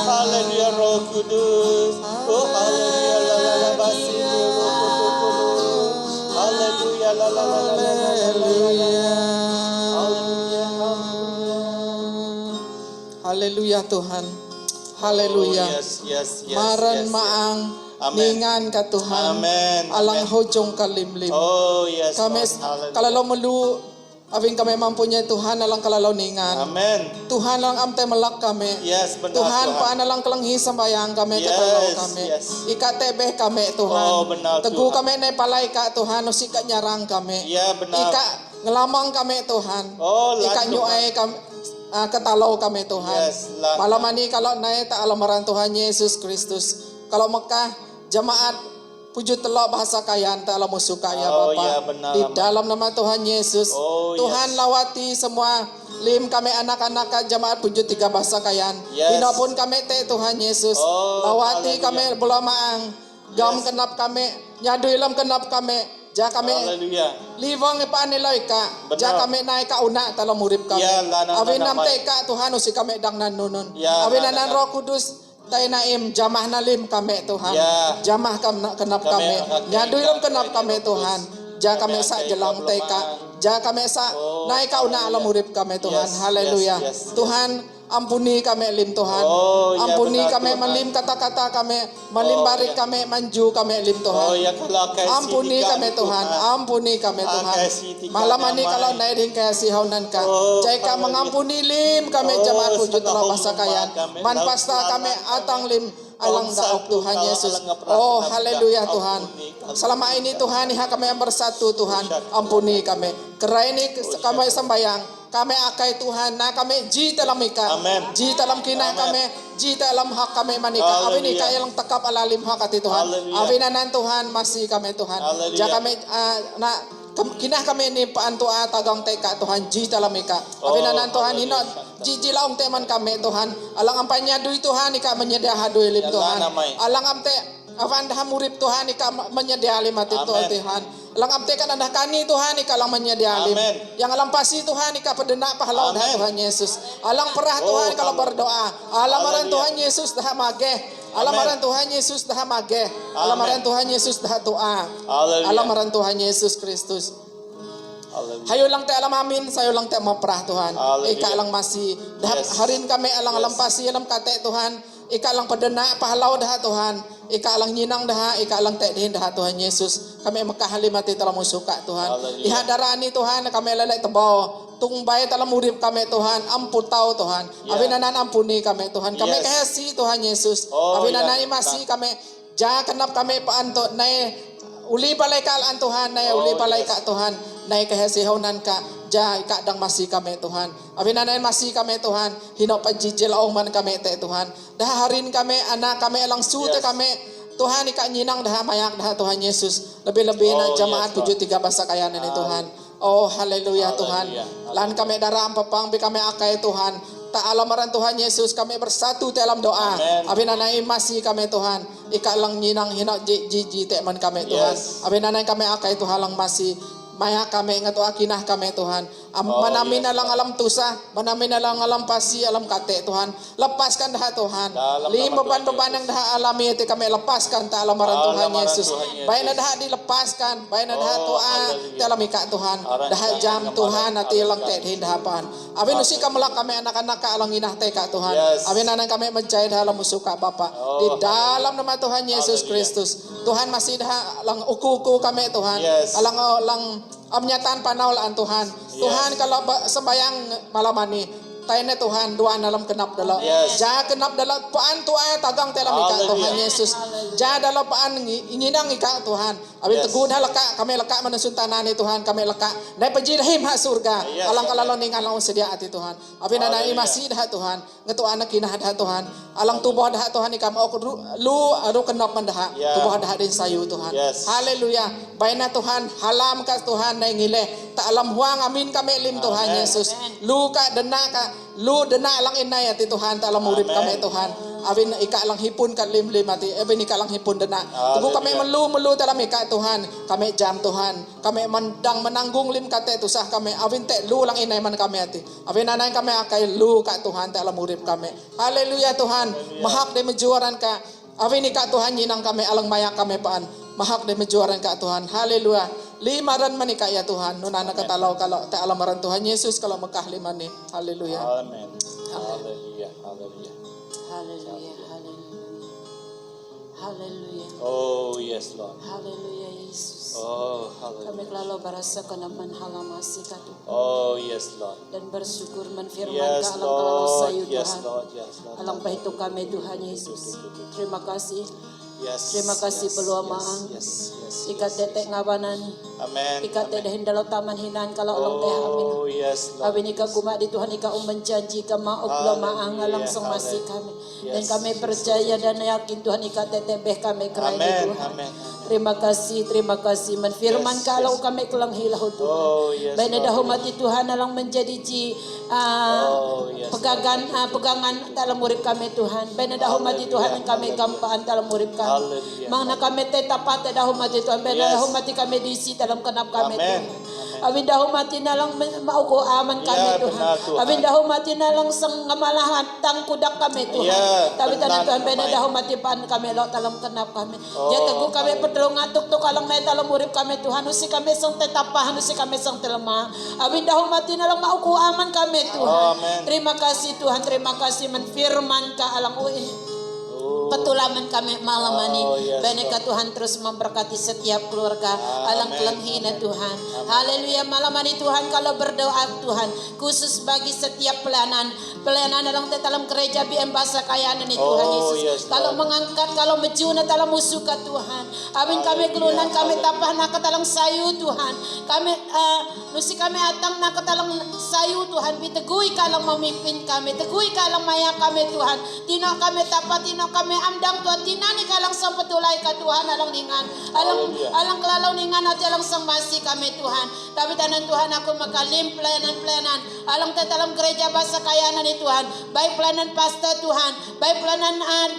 Speaker 4: haleluya Roh Kudus, oh haleluya la la la basi Roh Kudus, haleluya la la la la la haleluya. Haleluya Tuhan. Haleluya.
Speaker 2: Oh, yes, yes, yes.
Speaker 4: Maran
Speaker 2: yes,
Speaker 4: maang
Speaker 2: Amen.
Speaker 4: ningan ka Tuhan.
Speaker 2: Amen.
Speaker 4: Alang
Speaker 2: Amen.
Speaker 4: hojong kalimlim.
Speaker 2: Oh yes.
Speaker 4: Kami
Speaker 2: Lord. Hallelujah.
Speaker 4: kalalaw melu abing kami mampunya Tuhan alang kalalaw ningan.
Speaker 2: Amen.
Speaker 4: Tuhan lang amte malak kami.
Speaker 2: Yes, benar
Speaker 4: Tuhan
Speaker 2: Tuhan.
Speaker 4: paana lang kalanghi sambayang kami
Speaker 2: Yes,
Speaker 4: katalaw kami.
Speaker 2: yes.
Speaker 4: Ika tebe kami Tuhan.
Speaker 2: Oh, benar,
Speaker 4: Teguh
Speaker 2: Tuhan.
Speaker 4: kami na palay ka Tuhan o sika nyarang kami.
Speaker 2: Ya, benar.
Speaker 4: Ika ngelamang kami Tuhan.
Speaker 2: Oh,
Speaker 4: Ika
Speaker 2: lahat,
Speaker 4: nyuay kami katalaw kami Tuhan.
Speaker 2: Yes, lahat.
Speaker 4: Malamani kalau naik tak alamaran Tuhan Yesus Kristus. Kalau Mekah jemaat puji telok bahasa kayan tak alamu suka ya
Speaker 2: Oh,
Speaker 4: Bapa.
Speaker 2: ya, benar,
Speaker 4: Di
Speaker 2: amin.
Speaker 4: dalam nama Tuhan Yesus.
Speaker 2: Oh,
Speaker 4: Tuhan
Speaker 2: yes.
Speaker 4: lawati semua lim kami anak-anak jemaat puji tiga bahasa kayan.
Speaker 2: Yes.
Speaker 4: Hina pun kami te Tuhan Yesus.
Speaker 2: Oh,
Speaker 4: Lawati
Speaker 2: haleluya.
Speaker 4: kami belamaang. Gam
Speaker 2: Yes.
Speaker 4: kenap kami. Nyadu ilam kenap kami. Ja kami
Speaker 2: Haleluya.
Speaker 4: livang ipaan nila ika.
Speaker 2: Benar.
Speaker 4: Ja kami naik ka una talang murip kami.
Speaker 2: Ya, lana-
Speaker 4: Awin
Speaker 2: lana-
Speaker 4: nam te ka Tuhan usi kami dang nanunun.
Speaker 2: Ya,
Speaker 4: Awin
Speaker 2: lana-
Speaker 4: nanan Roh Kudus tay naim jamah nalim kami Tuhan.
Speaker 2: Ya.
Speaker 4: Jamah kenap
Speaker 2: Kami
Speaker 4: kami.
Speaker 2: akan
Speaker 4: Nyadu
Speaker 2: tinggal
Speaker 4: ilam kenap
Speaker 2: kami,
Speaker 4: kami
Speaker 2: Roh
Speaker 4: Tuhan.
Speaker 2: Kudus.
Speaker 4: Ja
Speaker 2: Kami
Speaker 4: kami sa
Speaker 2: akan
Speaker 4: jelang
Speaker 2: tinggal
Speaker 4: te ka.
Speaker 2: belum
Speaker 4: Ja kami sa
Speaker 2: Oh,
Speaker 4: naik ka una
Speaker 2: haleluya.
Speaker 4: alam murip kami Tuhan.
Speaker 2: Yes,
Speaker 4: Haleluya.
Speaker 2: yes, yes, yes.
Speaker 4: Tuhan ampuni kami lim Tuhan.
Speaker 2: Oh, ya,
Speaker 4: Ampuni
Speaker 2: benar,
Speaker 4: kami
Speaker 2: Tuhan.
Speaker 4: malim kata-kata kami. Malim
Speaker 2: Oh,
Speaker 4: barik
Speaker 2: ya.
Speaker 4: kami manju kami lim Tuhan.
Speaker 2: Oh ya kalau kasih
Speaker 4: Ampuni
Speaker 2: di
Speaker 4: kami
Speaker 2: kami,
Speaker 4: Tuhan, ampuni kami
Speaker 2: Ah,
Speaker 4: Tuhan.
Speaker 2: kasih di
Speaker 4: Malam
Speaker 2: kami,
Speaker 4: ini
Speaker 2: amai.
Speaker 4: kalau naik din kaya sihawanan ka.
Speaker 2: Oh,
Speaker 4: Jai ka
Speaker 2: haleluya.
Speaker 4: mengampuni lim kami
Speaker 2: Oh,
Speaker 4: jemaat puji
Speaker 2: setengah
Speaker 4: telah
Speaker 2: rumah
Speaker 4: basa kayan.
Speaker 2: kami,
Speaker 4: Man
Speaker 2: laut
Speaker 4: pasta
Speaker 2: selatan
Speaker 4: kami
Speaker 2: kami.
Speaker 4: atang lim alang
Speaker 2: Bangsa
Speaker 4: daok Tuhan
Speaker 2: kalau
Speaker 4: Yesus.
Speaker 2: alang ngeprak,
Speaker 4: Oh
Speaker 2: ngeprak,
Speaker 4: haleluya
Speaker 2: ampuni
Speaker 4: Tuhan.
Speaker 2: kami.
Speaker 4: Selama ini Tuhan iha kami yang bersatu Tuhan. Ampuni kami. Kerana ini kami sembayang. Kami akai Tuhan, na kami ji dalam ika,
Speaker 2: Amen.
Speaker 4: ji dalam kinah
Speaker 2: Amen.
Speaker 4: kami, ji dalam hak kami manika. Amin
Speaker 2: Haleluya.
Speaker 4: ika yang tekap alalim hak hati Tuhan.
Speaker 2: Haleluya.
Speaker 4: Amin anan Tuhan masih kami Tuhan.
Speaker 2: Haleluya.
Speaker 4: Ja kami kinah kami ni paan tua tagang teka Tuhan ji dalam ika. Amin
Speaker 2: Oh,
Speaker 4: anan Tuhan
Speaker 2: haleluya.
Speaker 4: hinot ji laong teman kami Tuhan. Alang ampanya dui Tuhan ika menyedia hadui lim
Speaker 2: Ya,
Speaker 4: Tuhan.
Speaker 2: namai.
Speaker 4: Alang amte avan dah murip Tuhan ika menyedia lim hati
Speaker 2: Amen.
Speaker 4: Tuhan. Alang amte kan anda kani Tuhan ika lang menyedia lim.
Speaker 2: Amen.
Speaker 4: Yang alam pasi Tuhan ika pedena pahlaw dah
Speaker 2: Amen.
Speaker 4: Tuhan Yesus. Alang perah
Speaker 2: Oh,
Speaker 4: Tuhan kalau
Speaker 2: haleluya.
Speaker 4: berdoa. Alamaran
Speaker 2: Haleluya.
Speaker 4: Tuhan Yesus dah mageh. Alamaran Tuhan Yesus dah mageh. Alamaran Tuhan Yesus dah doa.
Speaker 2: Haleluya.
Speaker 4: Alamaran Tuhan Yesus Kristus.
Speaker 2: Haleluya.
Speaker 4: Hayo lang te alam amin, sayo lang te maprah Tuhan.
Speaker 2: Hallelujah.
Speaker 4: Ika lang masih. Dah
Speaker 2: Yes.
Speaker 4: harin kami alang pasi alam kate Tuhan. Ika lang padana pahlaw dah Tuhan. Ika lang nyinang dah, ika lang te dihin dah Tuhan Yesus. Kami makahalimati talam musuka Tuhan.
Speaker 2: Hallelujah.
Speaker 4: Ihadarani Tuhan kami lalay tabaw. Tungbay talam urip kami Tuhan. Amputaw Tuhan.
Speaker 2: Yeah.
Speaker 4: Abinanan ampuni kami Tuhan. Kami
Speaker 2: Yes.
Speaker 4: kahasi Tuhan Yesus.
Speaker 2: Oh,
Speaker 4: Abinanan
Speaker 2: yeah.
Speaker 4: imasi kami. Ja kenap kami paanto nay uli palay ka Tuhan, nay uli palay
Speaker 2: yes.
Speaker 4: ka Tuhan, nay kahasihonan ka. Ja ika dang masih kami Tuhan. Abi nanain masih kami Tuhan. Hino pajijil man kami te Tuhan. Dah harin kami anak kami elang sute
Speaker 2: Yes.
Speaker 4: kami. Tuhan ika nyinang dah mayak dah Tuhan Yesus. Lebih-lebih na
Speaker 2: Oh,
Speaker 4: jamaat
Speaker 2: yes, Lord.
Speaker 4: 73 bahasa kayan ini Tuhan. Oh haleluya Tuhan.
Speaker 2: Haleluya.
Speaker 4: Lan kami darah ampapang bi kami akai Tuhan. Tak alamaran Tuhan Yesus kami bersatu dalam doa.
Speaker 2: Amen.
Speaker 4: Abi nanai masih kami Tuhan. Ika lang nyinang hino jiji teman kami Tuhan.
Speaker 2: Yes.
Speaker 4: Abi nanai kami akai Tuhan lang masih. Maya kami ngatu akinah kami Tuhan.
Speaker 2: Oh,
Speaker 4: Manamin
Speaker 2: yes,
Speaker 4: na lang alam tusa, manamin na lang alam pasi, alam kate Tuhan. Lepaskan dah Tuhan.
Speaker 2: Dalam
Speaker 4: Lima
Speaker 2: nama Tuhan
Speaker 4: beban-beban yang
Speaker 2: Yesus.
Speaker 4: dah alami itu kami lepaskan ta alamaran Tuhan
Speaker 2: Alamaran
Speaker 4: Yesus.
Speaker 2: Tuhan Yesus.
Speaker 4: Baik na dah dilepaskan, baik na dah
Speaker 2: Oh,
Speaker 4: tua
Speaker 2: haleluya.
Speaker 4: dalam ika Tuhan.
Speaker 2: Aran
Speaker 4: Dah
Speaker 2: jangan
Speaker 4: jam
Speaker 2: kemarin,
Speaker 4: Tuhan nanti
Speaker 2: aran
Speaker 4: lang
Speaker 2: jangan.
Speaker 4: tehin dahapan. Abi nusi kamelak kami anak-anak ka alang inah teka Tuhan.
Speaker 2: Yes.
Speaker 4: Abi nanang kami menjahit dalam musuka Bapa.
Speaker 2: Oh,
Speaker 4: Di dalam nama Tuhan Yesus
Speaker 2: Haleluya.
Speaker 4: Kristus. Tuhan masih dah lang uku-uku kami Tuhan.
Speaker 2: Yes.
Speaker 4: Lang amnyataan panaulaan Tuhan. Tuhan kalau sembayang malam ini tayo Tuhan dua dalam kenap dalam.
Speaker 2: Yes.
Speaker 4: Ja kenap dalam paan tu ay tagang dalam ika
Speaker 2: Hallelujah.
Speaker 4: Tuhan Yesus. Ja dalam paan ininang ika Tuhan. Abin
Speaker 2: Yes.
Speaker 4: teguh dah leka kami leka menusun tanah ni Tuhan kami leka. Dai pejirahim ha surga.
Speaker 2: Yes.
Speaker 4: Alang kalalo ning alang sedia ati Tuhan. Abin na
Speaker 2: Hallelujah.
Speaker 4: imasi dah Tuhan. Ngetu anak kinah dah Tuhan. Alang tubuh dah Tuhan ikam ok lu aru kenap mandah.
Speaker 2: Yeah.
Speaker 4: Tubuh dah din sayu Tuhan.
Speaker 2: Yes.
Speaker 4: Haleluya. Baina Tuhan halam ka Tuhan na ngile. Ta alam huang amin kami lim Tuhan
Speaker 2: Amen.
Speaker 4: Yesus. Lu ka dena ka lu dena lang inay ati Tuhan ta alam urip
Speaker 2: Amen.
Speaker 4: kami Tuhan. Abin ika lang hipun ka lim ati. Abin ika lang hipun dena. Tubuh kami
Speaker 2: Hallelujah.
Speaker 4: melu dalam ika Tuhan. Kami jam Tuhan. Kami menanggung lim kate tusah kami. Abin te lu lang inay man kami ati. Abin nanay kami akay lu ka Tuhan ta alam urip kami. Haleluya Tuhan. Mahak de mejuaran ka. Abin ika Tuhan nyinang kami alang mayak kami paan. Mahak de mejuaran ka Tuhan. Haleluya. Limaran man ika ya Tuhan. Nunana katalaw kalau ta alamaran Tuhan Yesus kalau Mekah lima ni. Haleluya.
Speaker 2: Amen. Haleluya. Haleluya.
Speaker 3: Haleluya, haleluya. Haleluya.
Speaker 2: Oh, yes, Lord.
Speaker 3: Haleluya Yesus.
Speaker 2: Oh,
Speaker 3: Kami
Speaker 2: haleluya.
Speaker 3: lalu berasa kena menghalamasi katu
Speaker 2: Oh, yes, Lord.
Speaker 3: dan bersyukur menfirman
Speaker 2: Yes,
Speaker 3: ke alam kalau sayu
Speaker 2: Lord. Yes,
Speaker 3: Tuhan.
Speaker 2: Lord. Yes, Lord.
Speaker 3: Alang bahitu kami Tuhan Yesus. Terima kasih.
Speaker 2: Yes.
Speaker 3: Terima kasih
Speaker 2: yes,
Speaker 3: peluamaan.
Speaker 2: Yes, yes, yes.
Speaker 3: Ikat tetek ngabanan.
Speaker 2: Amen.
Speaker 3: Ikat teh dalam taman hinan kalau alang teh amin.
Speaker 2: Oh, yes, Lord.
Speaker 3: Abin ika kuma di Tuhan ika menjanji ka maop lo maang
Speaker 2: Hallelujah,
Speaker 3: langsung masih kami. Dan
Speaker 2: Yes,
Speaker 3: kami percaya dan yakin Tuhan ika tetebeh kami kerai
Speaker 2: Amen.
Speaker 3: Tuhan.
Speaker 2: Amen.
Speaker 3: Terima kasih menfirman
Speaker 2: Yes,
Speaker 3: kalau
Speaker 2: yes.
Speaker 3: kami kelang hilau Tuhan.
Speaker 2: Oh, yes,
Speaker 3: Baik
Speaker 2: Lord.
Speaker 3: dah mati Tuhan alang menjadi
Speaker 2: Oh, yes,
Speaker 3: pegangan dalam murid kami Tuhan. Baik dah mati
Speaker 2: Hallelujah,
Speaker 3: Tuhan yang kami
Speaker 2: hallelujah.
Speaker 3: kampaan dalam murid kami.
Speaker 2: Hallelujah.
Speaker 3: Mangna kami tetapat dah mati Tuhan. Baik
Speaker 2: Yes.
Speaker 3: dah mati kami diisi dalam kenap kami
Speaker 2: Amen.
Speaker 3: Tuhan. Abin dah mati nalang mau ko aman kami
Speaker 2: Ya,
Speaker 3: Tuhan.
Speaker 2: benar, Tuhan.
Speaker 3: Abin dah mati nalang sang ngamalahan tang kudak kami Tuhan.
Speaker 2: Ya,
Speaker 3: Tapi
Speaker 2: benar,
Speaker 3: tanah Tuhan baik
Speaker 2: Tuhan.
Speaker 3: dah mati pan kami lo dalam kenap kami.
Speaker 2: Oh,
Speaker 3: Dia teguh kami perlu ngatuk tu kalang may dalam murid kami Tuhan. Usi kami sang tetapah, usi kami sang telemah. Abin dah mati nalang mau ko aman kami Tuhan.
Speaker 2: Amen.
Speaker 3: Terima kasih Tuhan, terima kasih menfirman ka alang uin.
Speaker 2: Oh,
Speaker 3: Petulaman kami malam ini.
Speaker 2: Oh, yes,
Speaker 3: Beneka Tuhan terus memberkati setiap keluarga. Alang
Speaker 2: Amen.
Speaker 3: kelenghina Tuhan. Haleluya malam ini Tuhan kalau berdoa Tuhan. Khusus bagi setiap pelayanan. Pelayanan dalam dalam gereja BM Bahasa Kayaan ini Tuhan
Speaker 2: Oh,
Speaker 3: Yesus.
Speaker 2: yes,
Speaker 3: Kalau
Speaker 2: Lord.
Speaker 3: mengangkat, kalau menjuna dalam musuh ke Tuhan. Amin kami
Speaker 2: Haleluya,
Speaker 3: kelunan kami
Speaker 2: haleluya.
Speaker 3: tapah nak ke dalam sayu Tuhan. Kami nusi kami atang nak ke dalam sayu Tuhan. Bitegui kalang memimpin kami. Tegui kalang maya kami Tuhan. Tino kami tapat, tino kami amdang Tuhan. Tinani kalang sang petulay ka Tuhan. Alang ningan.
Speaker 2: Haleluya.
Speaker 3: Alang kelalaw ningan at alang sang masih kami Tuhan. Tapi tanan Tuhan aku makalim pelayanan-pelayanan. Alang dalam gereja Bahasa Kayaan ini Tuhan. Baik pelayanan pastor Tuhan. Baik pelayanan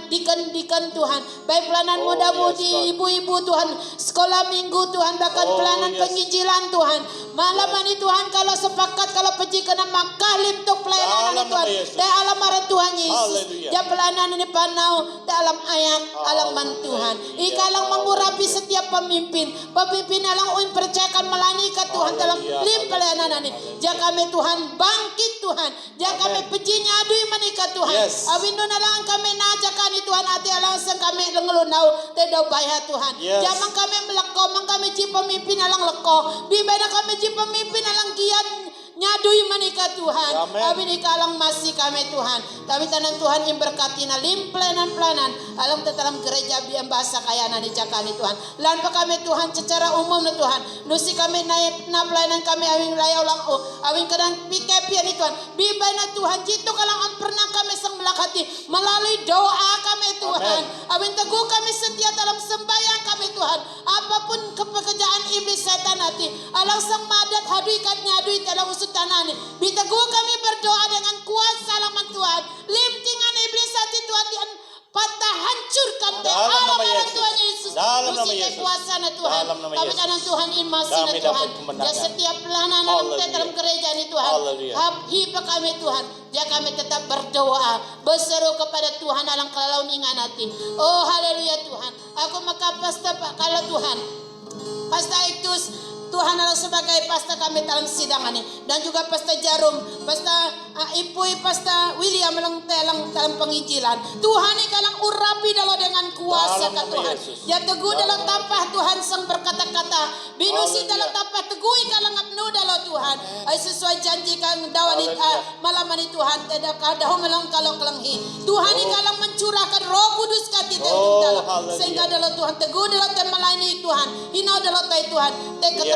Speaker 3: diken-diken Tuhan. Baik pelayanan
Speaker 2: Oh,
Speaker 3: muda-mudi,
Speaker 2: yes, Lord.
Speaker 3: ibu-ibu Tuhan. Sekolah minggu Tuhan. Bahkan
Speaker 2: Oh,
Speaker 3: pelayanan
Speaker 2: yes.
Speaker 3: penginjilan Tuhan. Malam ini Tuhan kalau sepakat kalau pergi kena makalim untuk pelayanan ini
Speaker 2: Dalam
Speaker 3: Tuhan.
Speaker 2: nama Yesus.
Speaker 3: Dalam amaran Tuhan Yesus.
Speaker 2: Haleluya.
Speaker 3: Ya pelayanan ini panau dalam ayat alang man Tuhan. Ikalang mengurapi setiap pemimpin. Pemimpin alang uin percayakan melayani ke Tuhan dalam
Speaker 2: Haleluya.
Speaker 3: lim pelayanan ini. Ja kami Tuhan bangkit Tuhan. Ja kami pejinya adui menikah Tuhan.
Speaker 2: Yes.
Speaker 3: Awindo na lang kami najakan ni Tuhan ati alang sang kami lengelunaw te daw bayha Tuhan.
Speaker 2: Yes.
Speaker 3: Jamang kami meleko, mang kami ji pemimpin alang leko. Bibada kami ji pemimpin alang giat nyadui manika Tuhan.
Speaker 2: Amen.
Speaker 3: Abi ni kalang masih kami Tuhan. Kami tanang Tuhan yang berkati na lim pelanan alam dalam gereja biang bahasa kaya na di cakani Tuhan. Lan pa kami Tuhan secara umum na Tuhan. Nusi kami na pelayanan kami awing layaw lang o awing kadang pikepian ni Tuhan. Bibay na Tuhan jito kalang ang pernah kami sang melakati melalui doa kami Tuhan. Awing teguh kami setia dalam sembahyang kami Tuhan. Apapun kepekerjaan iblis setan hati alang sang madat haduikan nyadui dalam usut tanani. Biteguh kami berdoa dengan kuasa laman Tuhan. Limtingan iblis hati Tuhan dan patah hancurkan
Speaker 2: Dalam nama
Speaker 3: dalam
Speaker 2: Yesus.
Speaker 3: Tuhan Yesus.
Speaker 2: Dalam nama
Speaker 3: Usinya
Speaker 2: Yesus.
Speaker 3: kuasa na Tuhan.
Speaker 2: Dalam nama
Speaker 3: Kami
Speaker 2: Yesus.
Speaker 3: tanang Tuhan inmasi na
Speaker 2: Kami
Speaker 3: Tuhan.
Speaker 2: dapat kemenangan.
Speaker 3: Ya setiap pelayanan
Speaker 2: Haleluya.
Speaker 3: dalam gereja ini Tuhan.
Speaker 2: Haleluya.
Speaker 3: Hipa kami Tuhan. Ya kami tetap berdoa. Berseru kepada Tuhan alang kalau ningan hati. Oh haleluya Tuhan. Aku maka pasta kalau Tuhan. Pasta Iktus Tuhan adalah sebagai pasta kami dalam sidang ini dan juga pasta Jarum, pasta Ipui, pasta William dalam penginjilan. Tuhan ini kalang urapi dalam dengan kuasa
Speaker 2: Dalam
Speaker 3: ke
Speaker 2: nama
Speaker 3: Tuhan.
Speaker 2: Yesus.
Speaker 3: Ya teguh dalam tapah Tuhan sang berkata-kata. Binusi
Speaker 2: Haleluya.
Speaker 3: dalam tapah teguh kalang abnu dalam Tuhan. Ay sesuai janji kang dawan
Speaker 2: Haleluya.
Speaker 3: malam ini Tuhan tidak kadahu melang kalau kelenghi. Tuhan ini kalang mencurahkan Roh Kudus kati dalam
Speaker 2: haleluya.
Speaker 3: sehingga dalam Tuhan teguh dalam tema melayani Tuhan. Hina dalam Tuhan.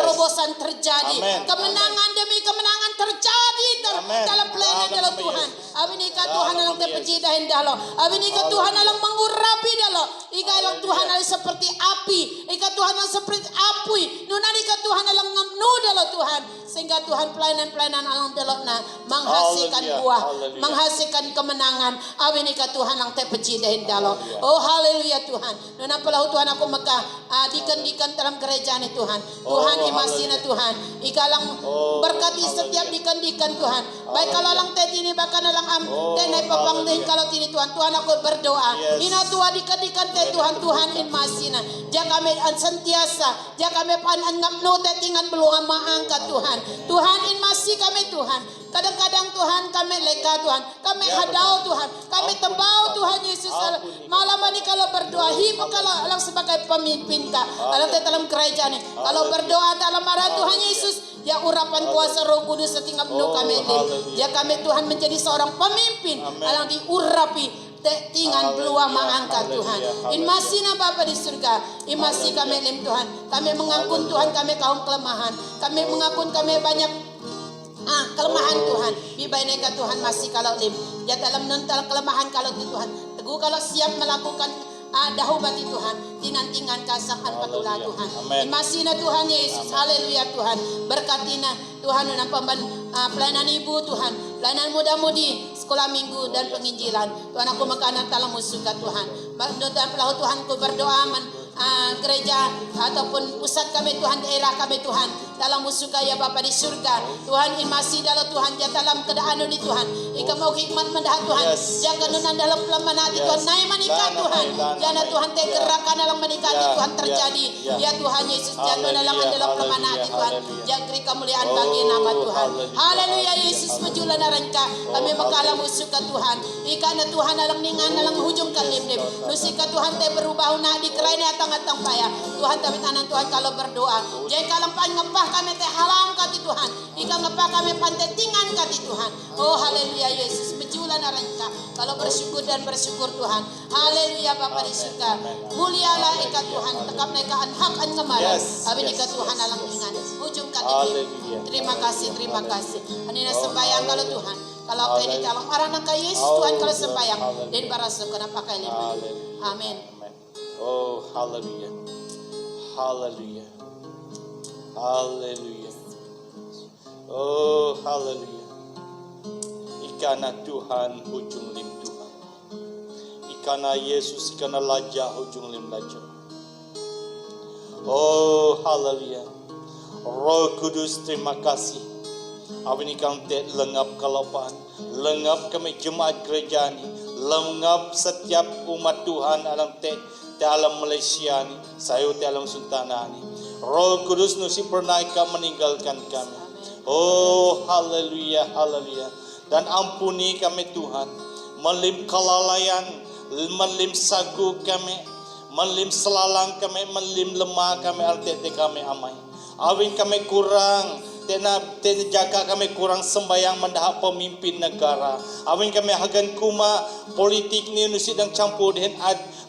Speaker 3: Keterobosan terjadi.
Speaker 2: Amen.
Speaker 3: Kemenangan demi kemenangan terjadi
Speaker 2: Amen.
Speaker 3: dalam pelayanan
Speaker 2: Dalam
Speaker 3: dalam
Speaker 2: nama
Speaker 3: Tuhan.
Speaker 2: Yesus.
Speaker 3: Abi ni ka
Speaker 2: Dalam
Speaker 3: Tuhan
Speaker 2: nama
Speaker 3: alang
Speaker 2: Yesus.
Speaker 3: terpejidahin dalo. Abi ni ka Tuhan alang mengurapi dalo. Ika alang Tuhan alang seperti api. Ika Tuhan alang seperti api. Nunani ka Tuhan alang ngamnu dalo Tuhan. Sehingga Tuhan pelayanan alang dalo na menghasilkan
Speaker 2: Haleluya.
Speaker 3: buah,
Speaker 2: Haleluya.
Speaker 3: menghasilkan kemenangan. Abi ni ka Tuhan alang terpejidahin dalo. Oh haleluya Tuhan. Nuna palahu Tuhan aku maka dikan dalam gereja ni Tuhan. Tuhan imasi na Tuhan. Ika lang berkati setiap dikan Tuhan. Baik kalau lang teh ini bahkan lang am teh naik papangdeh kalau tini Tuhan. Tuhan aku berdoa.
Speaker 2: Yes.
Speaker 3: Ina Tuhan dikan teh Tuhan Tuhan in masina. Dia kami sentiasa. Dia kami pan ngamno teh tingan beluang maangkat Tuhan. Tuhan in masih kami Tuhan. Kadang-kadang Tuhan kami leka Tuhan. Kami hadau Tuhan. Kami tembau Tuhan Yesus. Malam ini kalau berdoa. Hipo kalau alang sebagai pemimpin ka. Alang teh dalam gereja ni. Kalau berdoa dalam marah Tuhan Yesus. Ya urapan kuasa Roh Kudus setinggal penuh kami ini. Ya kami Tuhan menjadi seorang pemimpin. Alang diurapi. Tingan peluang mengangkat Tuhan. In masih na Bapa di surga. In masih kami lim Tuhan. Kami mengakun Tuhan kami kaum kelemahan. Kami mengakun kami banyak kelemahan Tuhan. Bibay neka Tuhan masih kalau lim. Ya dalam nontal kelemahan kalau di Tuhan. Teguh kalau siap melakukan dahu bati Tuhan. Tinantingan kasakan patulah Tuhan.
Speaker 2: Amen.
Speaker 3: Masih na Tuhan Yesus. Haleluya Tuhan. Berkatina Tuhan dan pelayanan ibu Tuhan. Pelayanan muda-mudi sekolah minggu dan penginjilan. Tuhan aku makanan dalam musuh Tuhan. Dan pelahu Tuhan ku berdoa gereja ataupun pusat kami Tuhan, daerah kami Tuhan, dalam musuh ya Bapa di surga Tuhan, masih dalam Tuhan ya dalam keadaan ini Tuhan ika mau hikmat mendahat Tuhan.
Speaker 2: Yes.
Speaker 3: Jangan nunan dalam pelaman hati
Speaker 2: Yes.
Speaker 3: Tuhan naik menikah
Speaker 2: Dan
Speaker 3: Tuhan
Speaker 2: namai,
Speaker 3: jangan Tuhan teh
Speaker 2: Ya.
Speaker 3: gerakan dalam menikah
Speaker 2: Ya.
Speaker 3: Tuhan terjadi
Speaker 2: Ya.
Speaker 3: ya Tuhan Yesus jangan
Speaker 2: Haleluya.
Speaker 3: dalam pelaman hati Tuhan
Speaker 2: Haleluya.
Speaker 3: jangan beri kemuliaan
Speaker 2: Oh,
Speaker 3: bagi nama Tuhan.
Speaker 2: haleluya.
Speaker 3: Haleluya Yesus mejulan arangka kami
Speaker 2: Oh,
Speaker 3: makalah
Speaker 2: haleluya.
Speaker 3: musuh ke Tuhan ika na Tuhan alang ningan alang hujung kalim-lim nusika Tuhan teh berubah na di kerana atang-atang payah Tuhan tapi tanan Tuhan kalau berdoa jangan kalang pan ngepah kami teh halang kati Tuhan ika ngepah kami pantetingan kati Tuhan. Oh haleluya Yesus mejulan arangka kalau bersyukur dan bersyukur Tuhan. Haleluya Bapa di surga mulialah ika Tuhan tekap naikaan hak an ngemalan
Speaker 2: Yes,
Speaker 3: abin
Speaker 2: yes,
Speaker 3: ika Tuhan
Speaker 2: yes,
Speaker 3: alang
Speaker 2: yes,
Speaker 3: ningan
Speaker 2: yes.
Speaker 3: hujung kati
Speaker 2: Haleluya.
Speaker 3: terima kasih anina
Speaker 2: Oh,
Speaker 3: sembayang kalau
Speaker 2: haleluya.
Speaker 3: Tuhan kalau kau ini
Speaker 2: Haleluya.
Speaker 3: dalam arah nangka Yesus
Speaker 2: Oh,
Speaker 3: Tuhan kalau
Speaker 2: Tuhan.
Speaker 3: sembayang
Speaker 2: Haleluya.
Speaker 3: dan para sukuna pakai lima.
Speaker 2: Haleluya.
Speaker 3: Amin.
Speaker 2: Amen. Oh, haleluya. Haleluya. Haleluya. Oh, haleluya. Ikana Tuhan hujung lim Tuhan. Ikana Yesus ikana laja hujung lim laja. Oh, haleluya. Roh Kudus terima kasih. Awin ikang te lengap kalaupan, lengap kami jemaat gereja ni, lengap setiap umat Tuhan alam te alam Malaysia ni, sayo te alam Suntana ni. Roh Kudus nusi pernah ika meninggalkan kami. Oh haleluya, haleluya. Dan ampuni kami Tuhan, melim kelalaian, melim sagu kami, melim selalang kami, melim lemah kami, artete kami amai. Awin kami kurang tena jaga kami kurang sembayang mendahat pemimpin negara. Awin kami hagan kuma politik ni nusidang campur dengan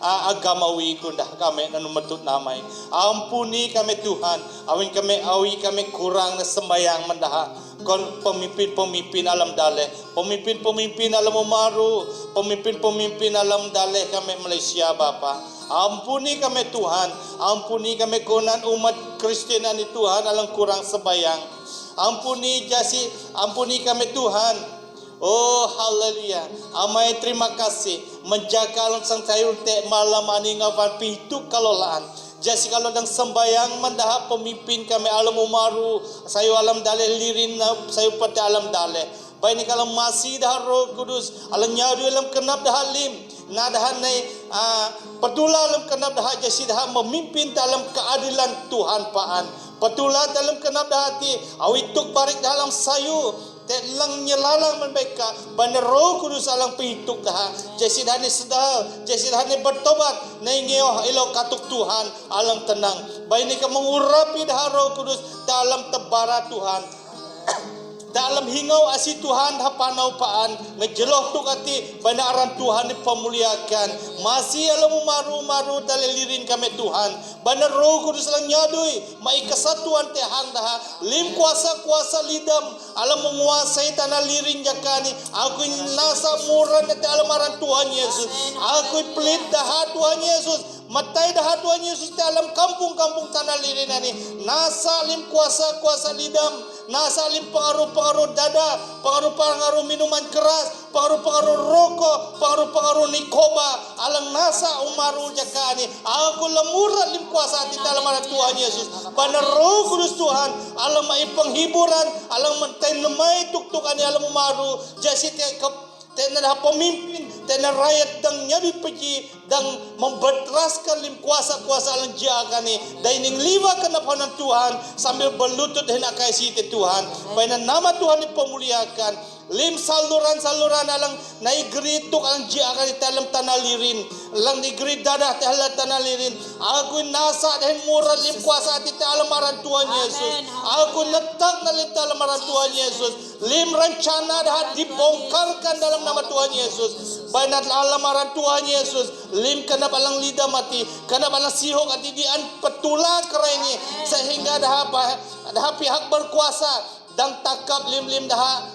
Speaker 2: agamawi kundah kami nanu metut namai. Ampuni kami Tuhan. Awin kami kurang sembayang mendahat kon pemimpin-pemimpin alam daleh, pemimpin-pemimpin alam umaru, pemimpin-pemimpin alam daleh kami Malaysia Bapa. Ampuni kami Tuhan, ampuni kami konan umat Kristian ni Tuhan alam kurang sembayang. Ampuni kami Tuhan. Oh haleluya. Amai terima kasih menjaga alam sang sayur te malam ani ngawan pitu kalolaan. Jasi kalau dang sembayang mendahat pemimpin kami alam umaru, sayu alam daleh lirin sayu pada alam daleh. Baik ni kalau masih dah Roh Kudus, alam nyadu alam kenap dah halim, nadahan nai petula alam kenap dah jasi dah memimpin dalam keadilan Tuhan paan. Petula dalam kenap dah hati, awituk barik dalam sayu. Telang nyelalang mereka bana Roh Kudus alang pihituk dah jesi dah ni sedal jesi dah ni bertobat nai ngeo elok katuk Tuhan alang tenang baik ni ka mengurapi dah Roh Kudus dalam tebara Tuhan dalam hingau asi Tuhan hapanau paan ngejeloh tu kati bana aran Tuhan dipemuliakan masih alam maru dalilirin kami Tuhan bana Roh Kudus lang nyadui mai kesatuan tehang dah lim kuasa lidam alam menguasai tanah liring jakani aku nasa murah na alam aran Tuhan Yesus aku pelit dah Tuhan Yesus matai dah Tuhan Yesus dalam kampung-kampung tanah lirin ini nasa lim kuasa lidam nasa lim pengaruh dada, pengaruh minuman keras, pengaruh rokok, pengaruh nikoba, alang nasa umaru jakani. Aku lemurah lim kuasa di dalam anak Tuhan Yesus. Pada Roh Kudus Tuhan, alam mai penghiburan, alang mentain lemai tuk-tukani alam umaru. Jasi tena pemimpin, tena rakyat dang nyabi pergi dang membetraskan lim kuasa-kuasa alang jiagani. Daining liwa kenapanan Tuhan sambil berlutut hendak kasih Tuhan. Baina nama Tuhan dipemuliakan. Lim saluran alang naigri tuk alang jiakan di dalam tanah lirin. Lang digri dadah di dalam tanah lirin. Aku nasa dan murah lim kuasa di dalam aran Tuhan Yesus. Aku letak dalam dalam aran Tuhan Yesus. Lim rencana dah dibongkarkan dalam nama Tuhan Yesus. Baina dalam aran Tuhan Yesus. Lim kena balang lidah mati, kena balang sihok ati dian petula kerani sehingga dah pihak berkuasa dang takap lim dah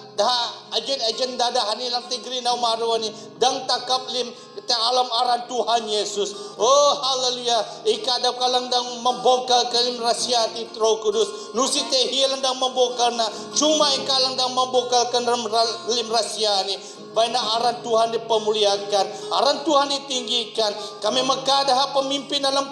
Speaker 2: ajen dada hani lang tigri na umaru ni dang takap lim te alam aran Tuhan Yesus. Oh haleluya. Ikadap kalang dang membongkar kalim rahasia ti Roh Kudus. Nusi te hilang dang membongkar na cuma ikalang dang membongkar kan lim rahasia ni. Baina aran Tuhan dipemuliakan, aran Tuhan ditinggikan. Kami mengkadah pemimpin alam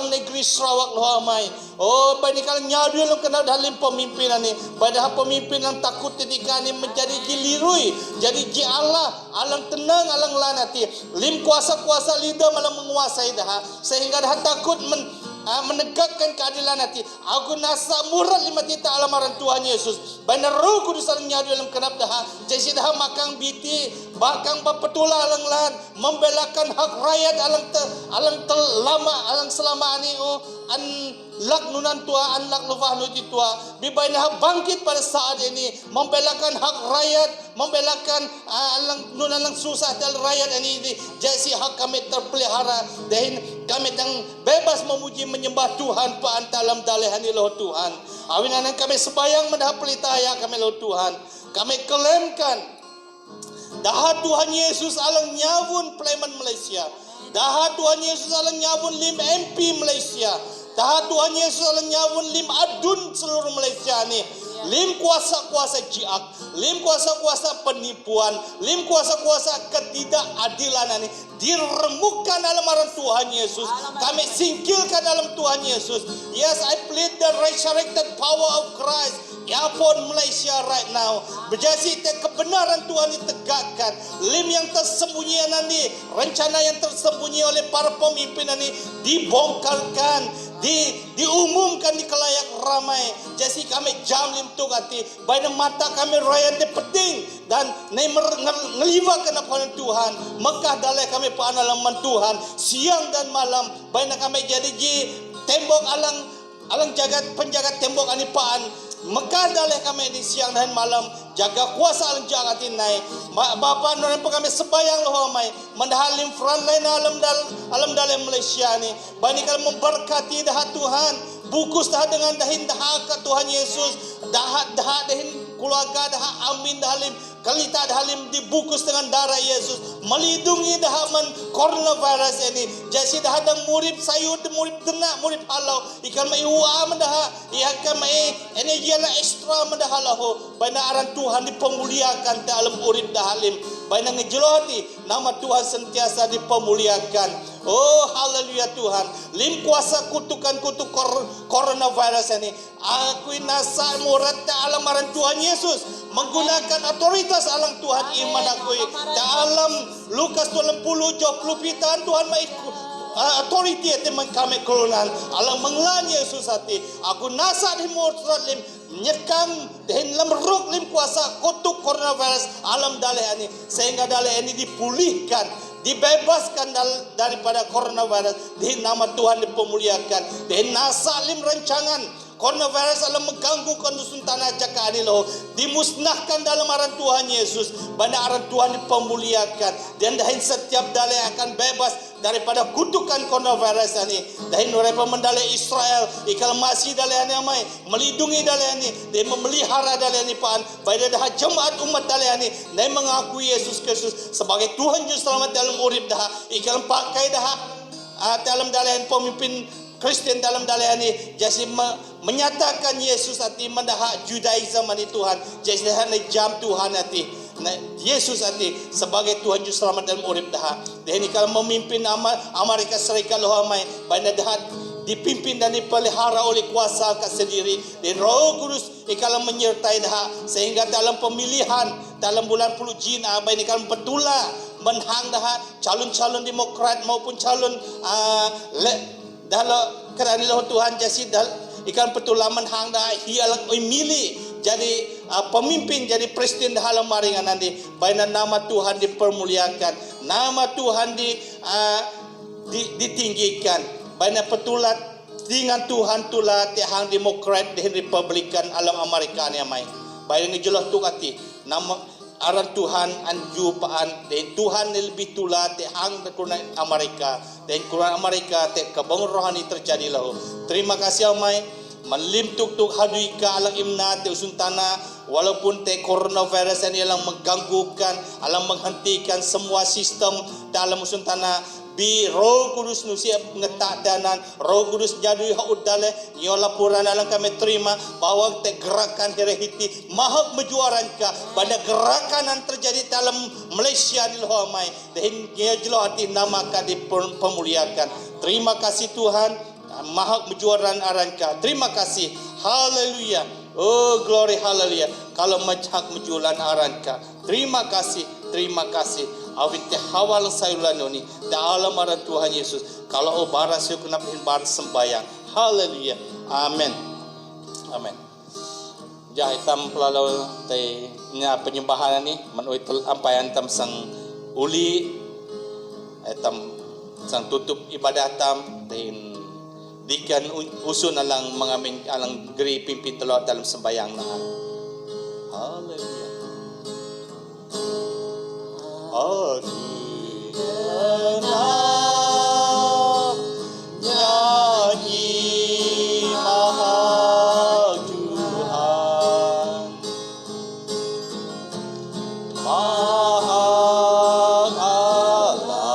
Speaker 2: negeri Sarawak Lohamai. Oh, baina kalau nyadu alam kenal dalam pemimpinan ni. Baina pemimpin yang takut ketika ni menjadi jilirui, jadi ji Allah, alam tenang, alam lanati. Lim kuasa-kuasa lidah malam menguasai dah, sehingga dah takut menegakkan keadilan hati. Aku nasa murah lima tita alamaran Tuhan Yesus. Baina Roh Kudus alang nyadu alam kenap dah. Jadi dah makang biti, bakang bapetula alang lan, membelakan hak rakyat alang lama alang selama ni an lak nunan tua, an lak luvah nuti tua. Bibaina bangkit pada saat ini, membelakan hak rakyat, membelakan alang nunan lang susah dal rakyat ini. Jadi hak kami terpelihara dan kami tang bebas memuji menyembah Tuhan paan dalam dalehani loh Tuhan. Awinan kami sebayang mendah pelitaya kami loh Tuhan. Kami kelemkan dah Tuhan Yesus alang nyawun Pleman Malaysia. Dah Tuhan Yesus alang nyawun lim MP Malaysia. Dah Tuhan Yesus alang nyawun lim adun seluruh Malaysia ni. Lim kuasa-kuasa jiak, lim kuasa-kuasa penipuan, lim kuasa-kuasa ketidakadilan ini diremukkan dalam aran Tuhan Yesus. Kami singkirkan dalam Tuhan Yesus. Yes, I plead the resurrected power of Christ upon Malaysia right now. Berjasi kebenaran Tuhan ditegakkan. Lim yang tersembunyi ini, rencana yang tersembunyi oleh para pemimpin ini dibongkarkan, diumumkan di kelayak ramai. Jadi kami jam lim tu kati, baina mata kami rakyat di peting dan ngeliwa kena pahanan Tuhan. Mekah dalai kami pahanan Tuhan siang dan malam. Baina kami jadi tembok alang jagat penjaga tembok ani paan Mekar dalih kami di siang dan malam, jaga kuasa alam jaga tinai. Bapa noren kami sebayang loh mai, mendahalim frontline alam dalam Malaysia ni. Bani kalau memberkati dah Tuhan, bukus dah dengan dahin dah ke Tuhan Yesus, dah dahin keluarga dah amin dahalim. Kalita dahalim dibungkus dengan darah Yesus, melindungi dahaman coronavirus ini. Jadi dah ada murid sayur, murid denak, murid halau. Ikan mai uang mendah, ikan mai energi la ekstra mendah halau. Bana aran Tuhan dipemuliakan dalam urip dahalim. Bana ngejeloti nama Tuhan sentiasa dipemuliakan. Oh haleluya Tuhan. Lim kuasa kutukan-kutuk coronavirus ini. Aku nasa murat dalam aran Tuhan Yesus, menggunakan otoritas alam Tuhan iman aku dalam Lukas 20 pitaan Tuhan mai authority teman kami kelunan alam mengelan Yesus hati aku nasa di murat lim nyekam dan lemruk lim kuasa kutuk coronavirus alam dalih ini sehingga dalih ini dipulihkan, dibebaskan daripada coronavirus. Di nama Tuhan dipemuliakan. Di nasalim rancangan coronavirus alam mengganggu kondusun tanah cakap adiloh, dimusnahkan dalam aran Tuhan Yesus. Bana aran Tuhan dipemuliakan dan dahin setiap dalih akan bebas daripada kutukan coronavirus ini. Dahin mereka mendalih Israel ikal masih dalih ini amai melindungi dalih ini, dia memelihara dalih ini paan. Baik dah jemaat umat dalih ini, dia mengakui Yesus Kristus sebagai Tuhan Juru Selamat dalam urip dah. Ikal pakai dah dalam dalih pemimpin Kristen dalam dalih ini jadi menyatakan Yesus hati mendah Judaism ini Tuhan. Jadi dah jam Tuhan hati. Yesus hati sebagai Tuhan Juru Selamat dalam urip dah. Dan ini kalau memimpin Amerika Serikat loh amai, banyak dah dipimpin dan dipelihara oleh kuasa sendiri. Dan Roh Kudus kalau menyertai dah sehingga dalam pemilihan dalam bulan 10 Jin abai ini kalau betula menhang dah calon-calon Demokrat maupun calon dalam kerana Tuhan jasi ikan petulaman hang dah hialang milih jadi pemimpin jadi presiden dalam maringan nanti. Baina nama Tuhan dipermuliakan, nama Tuhan ditinggikan. Baina petulat dengan Tuhan tulah tiang Demokrat dan Republikan alam Amerika ni amai. Baina ngejelah tu hati nama aran Tuhan anju paan dan Tuhan lebih tulah tiang kurang Amerika dan kurang Amerika te kebangun rohani terjadi lahu. Terima kasih amai melim tuk haduika alang imna te usuntana walaupun te coronavirus ini alang mengganggukan alang menghentikan semua sistem dalam usuntana bi Roh Kudus nusia ngetak danan Roh Kudus jadi haud dale nyo laporan alang kami terima bahwa te gerakan herehiti mahak mejuaranka pada gerakan yang terjadi dalam Malaysia ni loh mai dan jelo hati nama ka dipemuliakan. Terima kasih Tuhan mahak mejuaran aranka. Terima kasih. Haleluya. Oh glory haleluya. Kalau macak mejualan aranka. Terima kasih. Terima kasih. Awit hawal sayulan ni dalam aran Tuhan Yesus. Kalau baras yo kena bar sembayang. Haleluya. Amin. Amin. Jah hitam pelalau te nya penyembahan ni menoi ampayan tam sang uli hitam sang tutup ibadah tam ten dikan usun alang mengamin alang geri pimpin telur dalam sembayang na. Haleluya. Kenal nyanyi maha Tuhan, maha Allah.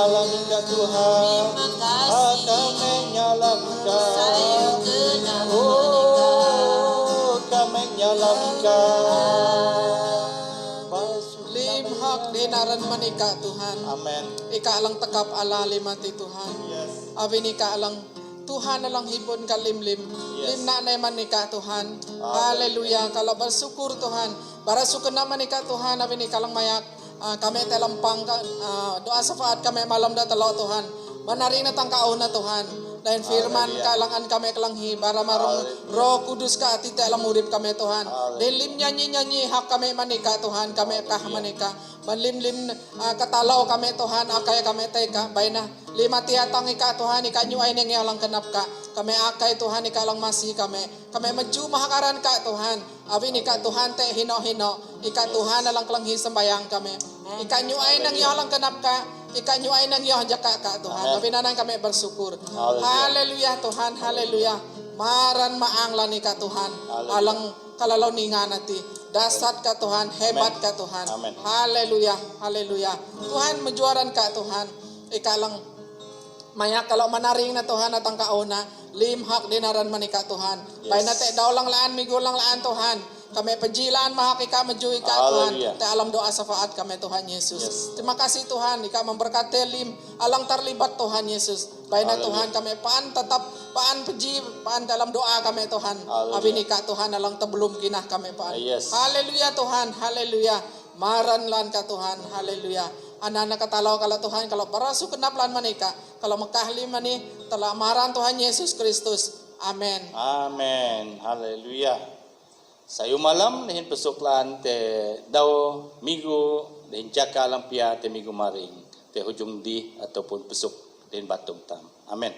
Speaker 2: nyalang ka Tuhan.
Speaker 3: Terima kasih.
Speaker 2: Kami nyalang ka.
Speaker 3: Saya kenal
Speaker 2: Oh, kami nyalang ka.
Speaker 4: Limhak dinaran manika Tuhan.
Speaker 2: Amen.
Speaker 4: Ika alang tekap alalim mati Tuhan.
Speaker 2: Yes.
Speaker 4: Abin ika alang Tuhan alang hibon ka limlim.
Speaker 2: Yes.
Speaker 4: Limna na manika Tuhan. Haleluya. Kalau bersyukur Tuhan. Bersyukur na manika Tuhan. Abin ika alang mayak. Kami telampang doa syafaat kami malam na talo Tuhan. Manaring na tangkaon na Tuhan. Dan firman kalangan kami kelanghi bara marong Roh Kudus ka ati alam urip kami Tuhan. Dan lim nyanyi hak kami manika Tuhan, kami kah manika. Manlim katalaw kami Tuhan, akay kami teka bayna. Lima tiatang ika Tuhan, ika nyu ay nangyalang kanap ka. Kami akay Tuhan, ika lang masih kami. Kami maju mahakaran ka Tuhan. Abi ika Tuhan te hino-hino. Ika Tuhan alang kelanghi sembayang kami. Ika nyu ay nangyalang kanap ka. Ika nyo ay nang jaka ka Tuhan. Tapi nanang kami bersyukur. Haleluya Tuhan, haleluya. Maran maanglan ni ka Tuhan. Alang kalalaw ni nga nati. Dasat ka Tuhan, hebat ka Tuhan.
Speaker 2: Amen.
Speaker 4: Haleluya, haleluya. Tuhan menjuaran ka Tuhan. Ika lang maya kalau manaring na Tuhan at ang kauna. Limhak dinaran manika Tuhan.
Speaker 2: Yes.
Speaker 4: Bay na te daw lang laan, migulang laan Tuhan. Kami penjilaan mahakika mejuy ka Tuhan.
Speaker 2: Hallelujah.
Speaker 4: Te alam doa syafaat kami Tuhan Yesus.
Speaker 2: Yes.
Speaker 4: Terima kasih Tuhan. Ika memberkati alang terlibat Tuhan Yesus. Baik na Tuhan kami paan tetap paan peji paan dalam doa kami Tuhan.
Speaker 2: Hallelujah.
Speaker 4: Abi nika Tuhan alang tebelum kinah kami paan.
Speaker 2: Yes.
Speaker 4: Haleluya Tuhan. Haleluya. Maran lan ka Tuhan. Haleluya. Anak-anak katalaw kalau Tuhan kalau barasu kenap lan manika. Kalau mekahli mani telah maran Tuhan Yesus Kristus. Amen.
Speaker 2: Amen. Haleluya. Sayo malam nihin pesuklan te daw minggu nihin jaka lampia te minggu maring te hujung di ataupun pesuk din batung tam. Amen.